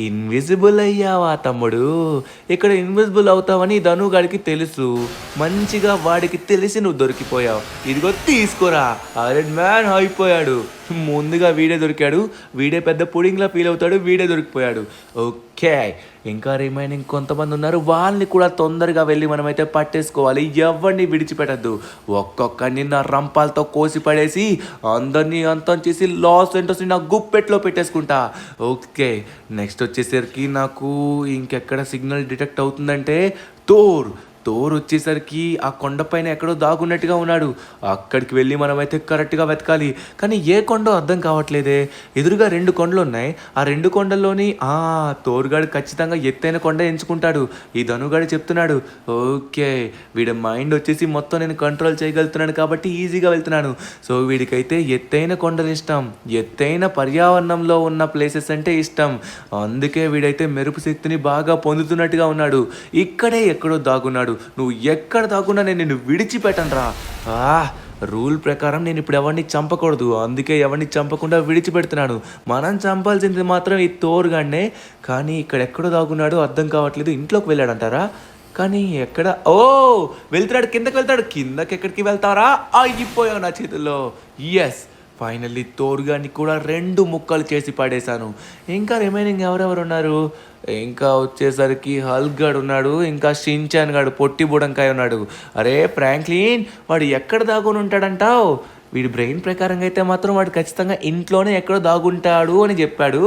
ఇన్విజిబుల్ అయ్యావా తమ్ముడు? ఇక్కడ ఇన్విజిబుల్ అవుతావని ధనుగాడికి తెలుసు. మంచిగా వాడికి తెలిసి నువ్వు దొరికిపోయావు. ఇదిగో తీసుకోరా. ఐరన్ మ్యాన్ అయిపోయాడు. ముందుగా వీడే దొరికాడు. వీడే పెద్ద పుడింగ్లా ఫీల్ అవుతాడు. వీడే దొరికిపోయాడు. ఓకే ఇంకా రిమైనింగ్ కొంతమంది ఉన్నారు. వాళ్ళని కూడా తొందరగా వెళ్ళి మనమైతే పట్టేసుకోవాలి. ఎవరిని విడిచిపెట్టద్దు. ఒక్కొక్కరిని నా రంపాలతో కోసి పడేసి అందరినీ అంతం చేసి లాస్ ఏంటోస్ని నా గుప్పెట్లో పెట్టేసుకుంటా. ఓకే నెక్స్ట్ వచ్చేసరికి నాకు ఇంకెక్కడ సిగ్నల్ డిటెక్ట్ అవుతుందంటే థోర్ వచ్చేసరికి ఆ కొండపైన ఎక్కడో దాగున్నట్టుగా ఉన్నాడు. అక్కడికి వెళ్ళి మనమైతే కరెక్ట్గా వెతకాలి. కానీ ఏ కొండో అర్థం కావట్లేదే. ఎదురుగా 2 కొండలు ఉన్నాయి. ఆ 2 కొండల్లోని థోర్గాడు ఖచ్చితంగా ఎత్తైన కొండ ఎంచుకుంటాడు. ఈ ధనుగాడు చెప్తున్నాడు. ఓకే వీడి మైండ్ వచ్చేసి మొత్తం నేను కంట్రోల్ చేయగలుగుతున్నాను కాబట్టి ఈజీగా వెళ్తున్నాను. సో వీడికైతే ఎత్తైన కొండలు ఇష్టం, ఎత్తైన పర్యావరణంలో ఉన్న ప్లేసెస్ అంటే ఇష్టం. అందుకే వీడైతే మెరుపు శక్తిని బాగా పొందుతున్నట్టుగా ఉన్నాడు. ఇక్కడే ఎక్కడో దాగున్నాడు. నువ్వు ఎక్కడ దాగున్నా నేను నిన్ను విడిచిపెట్టను రా. రూల్ ప్రకారం నేను ఇప్పుడు ఎవరిని చంపకూడదు, అందుకే ఎవరిని చంపకుండా విడిచిపెడుతున్నాను. మనం చంపాల్సింది మాత్రం ఈ థోర్గాడినే. కానీ ఇక్కడ ఎక్కడో దాగున్నాడు అర్థం కావట్లేదు. ఇంట్లోకి వెళ్ళాడంటారా? కానీ ఎక్కడ? వెళ్తున్నాడు, కిందకి వెళ్తాడు. కిందకి ఎక్కడికి వెళ్తారా? అయిపోయావు నా చేతుల్లో. ఎస్ ఫైనల్లీ థోర్గాడిని కూడా 2 ముక్కలు చేసి పడేశాను. ఇంకా రిమైనింగ్ ఎవరెవరు ఉన్నారు? ఇంకా వచ్చేసరికి హల్క్ గాడు ఉన్నాడు. ఇంకా షిన్చాన్ గాడు పొట్టి బుడంకాయ ఉన్నాడు. అరే ఫ్రాంక్లిన్, వాడు ఎక్కడ దాగుని ఉంటాడంటావు? వీడి బ్రెయిన్ ప్రకారంగా అయితే మాత్రం వాడు ఖచ్చితంగా ఇంట్లోనే ఎక్కడో దాగుంటాడు అని చెప్పాడు.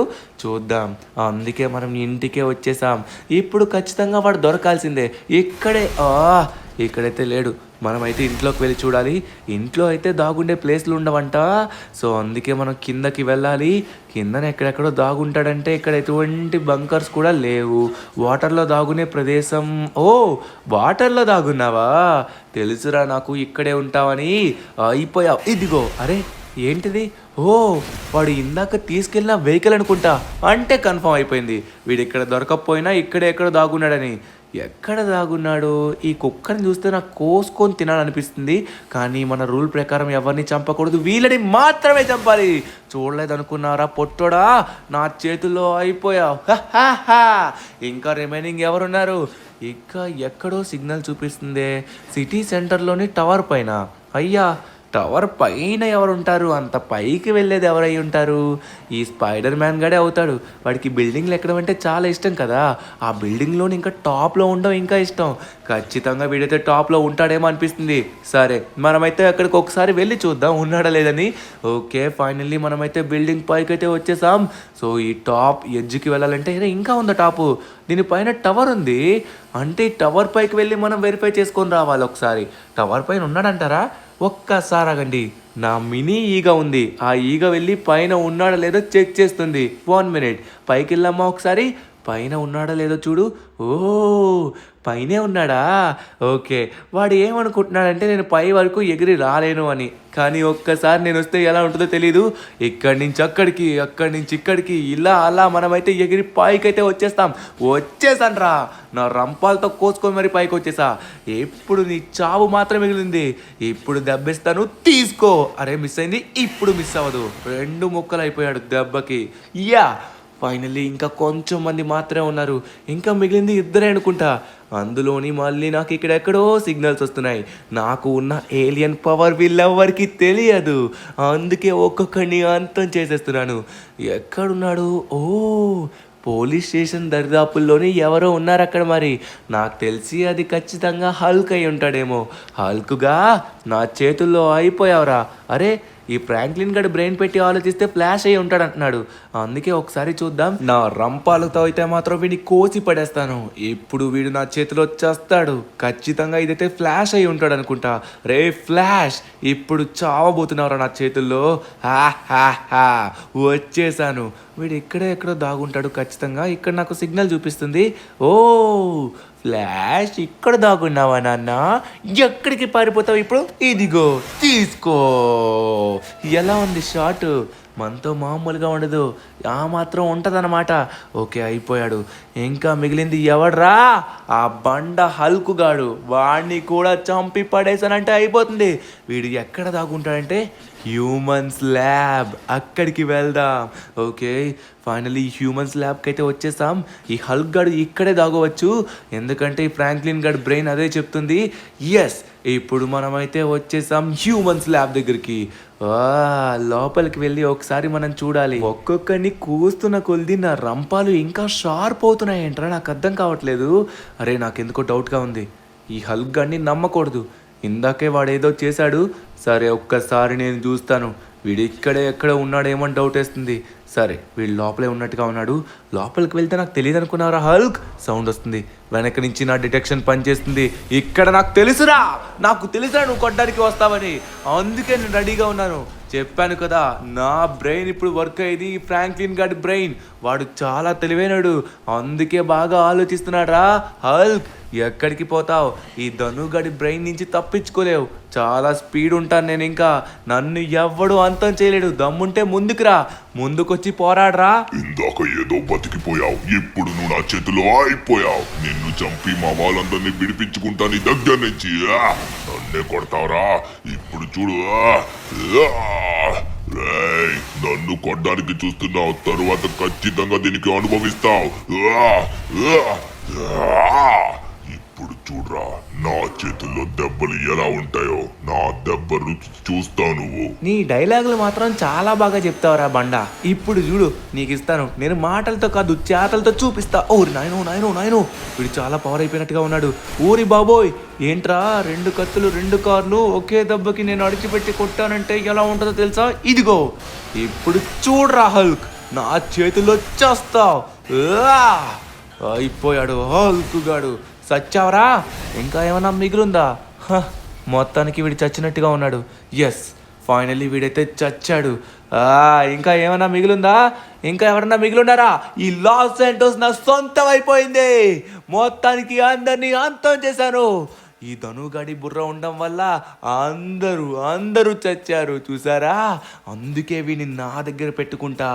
చూద్దాం. అందుకే మనం ఇంటికే వచ్చేసాం. ఇప్పుడు ఖచ్చితంగా వాడు దొరకాల్సిందే. ఇక్కడైతే లేడు. మనమైతే ఇంట్లోకి వెళ్ళి చూడాలి. ఇంట్లో అయితే దాగుండే ప్లేస్లు ఉండవంట. సో అందుకే మనం కిందకి వెళ్ళాలి. కిందన ఎక్కడెక్కడో దాగుంటాడంటే ఇక్కడ ఎటువంటి బంకర్స్ కూడా లేవు. వాటర్లో దాగునే ప్రదేశం. వాటర్లో దాగున్నావా? తెలుసురా నాకు ఇక్కడే ఉంటావని. అయిపోయావు. ఇదిగో. అరే ఏంటిది? వాడు ఇందాక తీసుకెళ్ళిన వెహికల్ అనుకుంటా. అంటే కన్ఫర్మ్ అయిపోయింది వీడు ఇక్కడ దొరకకపోయినా ఇక్కడే ఎక్కడో దాగున్నాడని. ఎక్కడ దాగున్నాడు? ఈ కుక్కని చూస్తే నాకు కోసుకొని తినాలనిపిస్తుంది. కానీ మన రూల్ ప్రకారం ఎవరిని చంపకూడదు, వీళ్ళని మాత్రమే చంపాలి. చూడలేదనుకున్నారా పొట్టోడా? నా చేతుల్లో అయిపోయావు. ఇంకా రిమైనింగ్ ఎవరున్నారు? ఇంకా ఎక్కడో సిగ్నల్ చూపిస్తుంది. సిటీ సెంటర్లోని టవర్ పైన. అయ్యా టవర్ పైన ఎవరు ఉంటారు? అంత పైకి వెళ్ళేది ఎవరై ఉంటారు? ఈ స్పైడర్ మ్యాన్ గడే అవుతాడు. వాడికి బిల్డింగ్లు ఎక్కడం అంటే చాలా ఇష్టం కదా. ఆ బిల్డింగ్లోని ఇంకా టాప్లో ఉండడం ఇంకా ఇష్టం. ఖచ్చితంగా వీడైతే టాప్లో ఉంటాడేమో అనిపిస్తుంది. సరే మనమైతే అక్కడికి ఒకసారి వెళ్ళి చూద్దాం ఉన్నాడా లేదని. ఓకే ఫైనల్లీ మనమైతే బిల్డింగ్ పైకి అయితే వచ్చేసాం. సో ఈ టాప్ ఎడ్జ్కి వెళ్ళాలంటే ఇంకా ఉందా టాపు? దీనిపైన టవర్ ఉంది. అంటే ఈ టవర్ పైకి వెళ్ళి మనం వెరిఫై చేసుకొని రావాలి ఒకసారి. టవర్ పైన ఉన్నాడంటారా? ఒక్కసారి ఆగండి. నా మినీ ఈగ ఉంది. ఆ ఈగ వెళ్ళి పైన ఉన్నాడా లేదో చెక్ చేస్తుంది. 1 మినిట్. పైకి వెళ్ళమ్మా ఒకసారి. పైన ఉన్నాడా లేదో చూడు. పైనే ఉన్నాడా? ఓకే వాడు ఏమనుకుంటున్నాడంటే నేను పై వరకు ఎగిరి రాలేను అని. కానీ ఒక్కసారి నేను వస్తే ఎలా ఉంటుందో తెలీదు. ఇక్కడి నుంచి అక్కడికి, అక్కడి నుంచి ఇక్కడికి, ఇలా అలా మనమైతే ఎగిరి పైకైతే వచ్చేసాను రా. నా రంపాలతో కోసుకొని మరి పైకి వచ్చేసా. ఎప్పుడు నీ చావు మాత్రం మిగిలింది. ఇప్పుడు దెబ్బేస్తాను, తీసుకో. అరే మిస్ అయింది. ఇప్పుడు మిస్ అవ్వదు. 2 ముక్కలు అయిపోయాడు దెబ్బకి. ఫైనల్లీ ఇంకా కొంచెం మంది మాత్రమే ఉన్నారు. ఇంకా మిగిలింది 2 అనుకుంటా. అందులోని మళ్ళీ నాకు ఇక్కడెక్కడో సిగ్నల్స్ వస్తున్నాయి. నాకు ఉన్న ఏలియన్ పవర్ వీళ్ళెవ్వరికి తెలియదు. అందుకే ఒక్కొక్కడిని అంతం చేసేస్తున్నాను. ఎక్కడున్నాడు? ఓ, పోలీస్ స్టేషన్ దరిదాపుల్లోనే ఎవరో ఉన్నారు అక్కడ. మరి నాకు తెలిసి అది ఖచ్చితంగా హల్క్ అయి ఉంటాడేమో. హల్క్గా నా చేతుల్లో అయిపోయావురా. అరే, ఈ ఫ్రాంక్లిన్ గడి బ్రెయిన్ పెట్టి ఆలోచిస్తే ఫ్లాష్ అయ్యి ఉంటాడు అంటున్నాడు. అందుకే ఒకసారి చూద్దాం. నా రంపాలతో అయితే మాత్రం వీడిని కోసి పడేస్తాను. ఇప్పుడు వీడు నా చేతిలో చేస్తాడు. ఖచ్చితంగా ఇదైతే ఫ్లాష్ అయి ఉంటాడు అనుకుంటా. రే ఫ్లాష్, ఇప్పుడు చావబోతున్నావురా నా చేతుల్లో. హా హా హా, వచ్చేసాను. వీడు ఇక్కడే ఎక్కడో దాగుంటాడు ఖచ్చితంగా. ఇక్కడ నాకు సిగ్నల్ చూపిస్తుంది. ఓ ఫ్లాష్, ఇక్కడ దాగున్నావా నాన్న? ఎక్కడికి పారిపోతావు ఇప్పుడు? ఇదిగో తీసుకో. ఎలా ఉంది షాట్? మనతో మామూలుగా ఉండదు, ఆ మాత్రం ఉంటదన్నమాట. ఓకే, అయిపోయాడు. ఇంకా మిగిలింది ఎవడ్రా? ఆ బండ హల్కుగాడు. వాడిని కూడా చంపి పడేసానంటే అయిపోతుంది. వీడు ఎక్కడ దాగుంటాడంటే హ్యూమన్స్ ల్యాబ్, అక్కడికి వెళ్దాం. ఓకే, ఫైనలీ హ్యూమన్స్ ల్యాబ్కి అయితే వచ్చేసాం. ఈ హల్క్ గాడు ఇక్కడే దాగవచ్చు, ఎందుకంటే ఈ ఫ్రాంక్లిన్ గాడి బ్రెయిన్ అదే చెప్తుంది. ఎస్, ఇప్పుడు మనమైతే వచ్చేసాం హ్యూమన్స్ ల్యాబ్ దగ్గరికి. లోపలికి వెళ్ళి ఒకసారి మనం చూడాలి. ఒక్కొక్కరిని కూస్తున్న కొలిది నా రంపాలు ఇంకా షార్ప్ అవుతున్నాయంట్రా, నాకు అర్థం కావట్లేదు. అరే, నాకెందుకో డౌట్గా ఉంది. ఈ హల్క్ గాడిని నమ్మకూడదు. ఇందాకే వాడేదో చేశాడు. సరే, ఒక్కసారి నేను చూస్తాను. వీడు ఇక్కడే ఎక్కడ ఉన్నాడేమో డౌట్ వేస్తుంది. సరే, వీడు లోపలే ఉన్నట్టుగా ఉన్నాడు. లోపలికి వెళ్తే నాకు తెలియదు అనుకున్నారా? హల్క్ సౌండ్ వస్తుంది. వెనక నుంచి నా డిటెక్షన్ పనిచేస్తుంది. ఇక్కడ నాకు తెలుసురా నువ్వు కొట్టడానికి వస్తావని. అందుకే నేను రెడీగా ఉన్నాను. చెప్పాను కదా, నా బ్రెయిన్ ఇప్పుడు వర్క్ అయ్యేది ఈ ఫ్రాంక్లిన్ గాడి బ్రెయిన్. వాడు చాలా తెలివైనడు, అందుకే బాగా ఆలోచిస్తున్నాడు రా. హల్క్, ఎక్కడికి పోతావు? ఈ ధనుగాడి బ్రెయిన్ నుంచి తప్పించుకోలేవు. చాలా స్పీడ్ ఉంటాను నేను. ఇంకా నన్ను ఎవ్వడు అంతం చేయలేడు. దమ్ముంటే ముందుకురా, ముందుకొచ్చి పోరాడరా. ఇందాక ఏదో బతికిపోయావు, ఇప్పుడు నువ్వు నా చేతిలో అయిపోయావు. నిన్ను చంపి మా వాళ్ళందరినీ విడిపించుకుంటా నీ దగ్గర నుంచి. నన్నే కొడతావురా? ఇప్పుడు చూడు. రేయ్, నన్ను కొట్టడానికి చూస్తున్నావు, తరువాత ఖచ్చితంగా దీనికి అనుభవిస్తావు. ఇప్పుడు చూడరా, నా చేతుల్లో దెబ్బలు ఎలా ఉంటాయో. నా దెబ్బ రుచి చూస్తావు నువ్వు. నీ డైలాగులు మాత్రం చాలా బాగా చెప్తావురా బండ. ఇప్పుడు చూడు, నీకు ఇస్తాను. నేను మాటలతో కాదు, చేతలతో చూపిస్తా. ఓరి నాయనో నాయనో నాయనో, వీడు చాలా పవర్ అయిపోయినట్టుగా ఉన్నాడు. ఊరి బాబోయ్, ఏంట్రా 2 కత్తులు 2 కార్లు ఒకే దెబ్బకి నేను అడిచిపెట్టి కొట్టానంటే ఎలా ఉంటుందో తెలుసా? ఇదిగో, ఇప్పుడు చూడరా హల్క్, నా చేతుల్లో చేస్తావు. అయిపోయాడు హల్క్ గాడు. సచ్చావరా? ఇంకా ఏమన్నా మిగులుందా? మొత్తానికి వీడు చచ్చినట్టుగా ఉన్నాడు. ఎస్, ఫైనల్లీ వీడైతే చచ్చాడు. ఇంకా ఏమన్నా మిగులుందా? ఇంకా ఎవరన్నా మిగిలిన్నారా? ఈ లాస్ ఏంటోస్ నా సొంతం అయిపోయింది. మొత్తానికి అందరినీ అంతం చేశాను. ఈ ధనుగాడి బుర్ర ఉండడం వల్ల అందరూ చచ్చారు, చూసారా? అందుకే వీడిని నా దగ్గర పెట్టుకుంటా.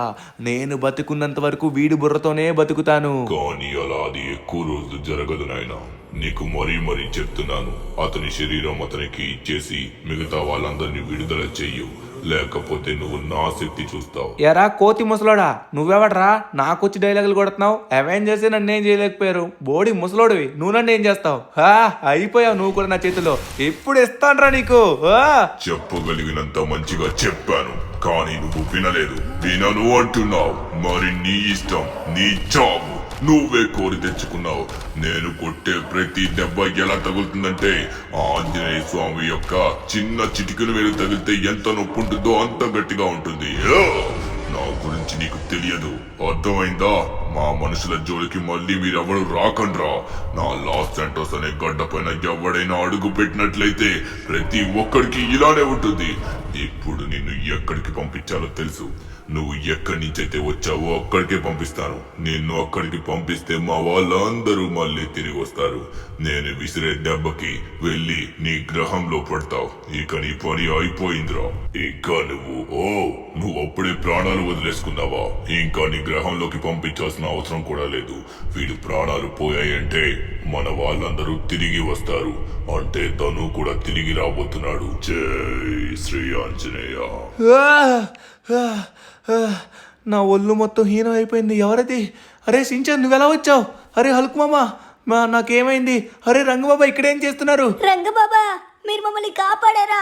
నేను బతుకున్నంత వరకు వీడి బుర్రతోనే బతుకుతాను. కానీ అలా అది ఎక్కువ రోజులు జరగదు నాయనా. నీకు మరీ చెప్తున్నాను, అతని శరీరం అతనికి ఇచ్చేసి మిగతా వాళ్ళందరినీ విడుదల చెయ్యు, లేకపోతే నువ్వు నా శక్తి చూస్తావు. ఎరా కోతి ముసలోడా, నువ్వెవడరా నాకొచ్చి డైలాగులు కొడుతున్నావు? అవెంజర్స్ నన్ను ఏం చేయలేకపోయారు. బోడి ముసలోడివి, నువ్వు నన్ను ఏం చేస్తావు? అయిపోయావు నువ్వు కూడా నా చేతిలో. ఎప్పుడు ఇస్తానరా నీకు? చెప్పగలిగినంత మంచిగా చెప్పాను, కానీ నువ్వు వినను అంటున్నావు. మరి నీ ఇష్టం, నీ చావు. నువ్వే కోరి తెచ్చుకున్నావు. నేను కొట్టే ప్రతి దెబ్బ ఎలా తగులుతుందంటే, ఆంజనేయ స్వామి యొక్క చిన్న చిటికెను వేలు తగిలితే ఎంత నొప్పి ఉంటుందో అంత గట్టిగా ఉంటుంది. నా గురించి నీకు తెలియదు, అర్థమైందా? మా మనుషుల జోలికి మళ్ళీ మీరెవరు రాకండ్రా. నా లాస్ శాంటోస్ అనే గడ్డ పైన ఎవడైనా అడుగు పెట్టినట్లయితే ప్రతి ఒక్కడికి ఇలానే ఉంటుంది. ఇప్పుడు నిన్ను ఎక్కడికి పంపించాలో తెలుసు. నువ్వు ఎక్కడి నుంచి అయితే వచ్చావో అక్కడికే పంపిస్తాను. నిన్ను అక్కడికి పంపిస్తే మా వాళ్ళందరూ మళ్ళీ తిరిగి వస్తారు. నేను విసిరే దెబ్బకి వెళ్ళి నీ గ్రహంలో పడతావు. ఇక నీ పని అయిపోయిందిరా. ఇంకా నువ్వు అప్పుడే ప్రాణాలు వదిలేసుకున్నావా? ఇంకా నీ గ్రహంలోకి పంపించాల్సిన అవసరం కూడా లేదు. వీడు ప్రాణాలు పోయాయంటే మన వాళ్ళందరూ తిరిగి వస్తారు. అంటే తను కూడా తిరిగి రాబోతున్నాడు. జై శ్రీ ఆంజనేయ. నా ఒళ్ళు మొత్తం హీనం అయిపోయింది. ఎవరది? అరే సించన్, నువ్వు ఎలా వచ్చావు? అరే హల్క్ మామ, నాకేమైంది? అరే రంగబాబా ఇక్కడేం చేస్తున్నారు? రంగబాబా మీరు మమ్మల్ని కాపాడారా?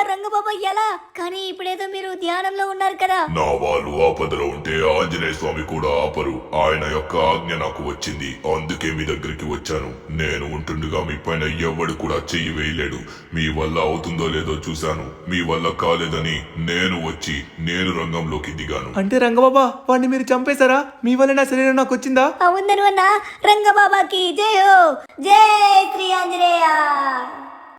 రంగబాబా ఎలా? కానీ ఇప్పుడేదో మీరు ధ్యానంలో ఉన్నారు కదా. నా వాళ్ళు ఆపదలో ఉంటే ఆంజనేయ స్వామి కూడా ఆపరు. ఆయన యొక్క ఆజ్ఞ నాకు వచ్చింది, అందుకే మీ దగ్గరికి వచ్చాను. నేను ఉంటుండగా మీ పైన ఎవడు కూడా చెయ్యి వేయలేడు. మీ వల్ల అవుతుందో లేదో చూశాను, మీ వల్ల కాలేదని నేను రంగంలోకి దిగాను. అంటే రంగబాబా వాడిని మీరు చంపేశారా? మీ వల్ల నా శరీరం నాకు వచ్చిందా? అవును ధనువన్న, రంగబాబాకి జై హో, జై శ్రీ ఆంజనేయ.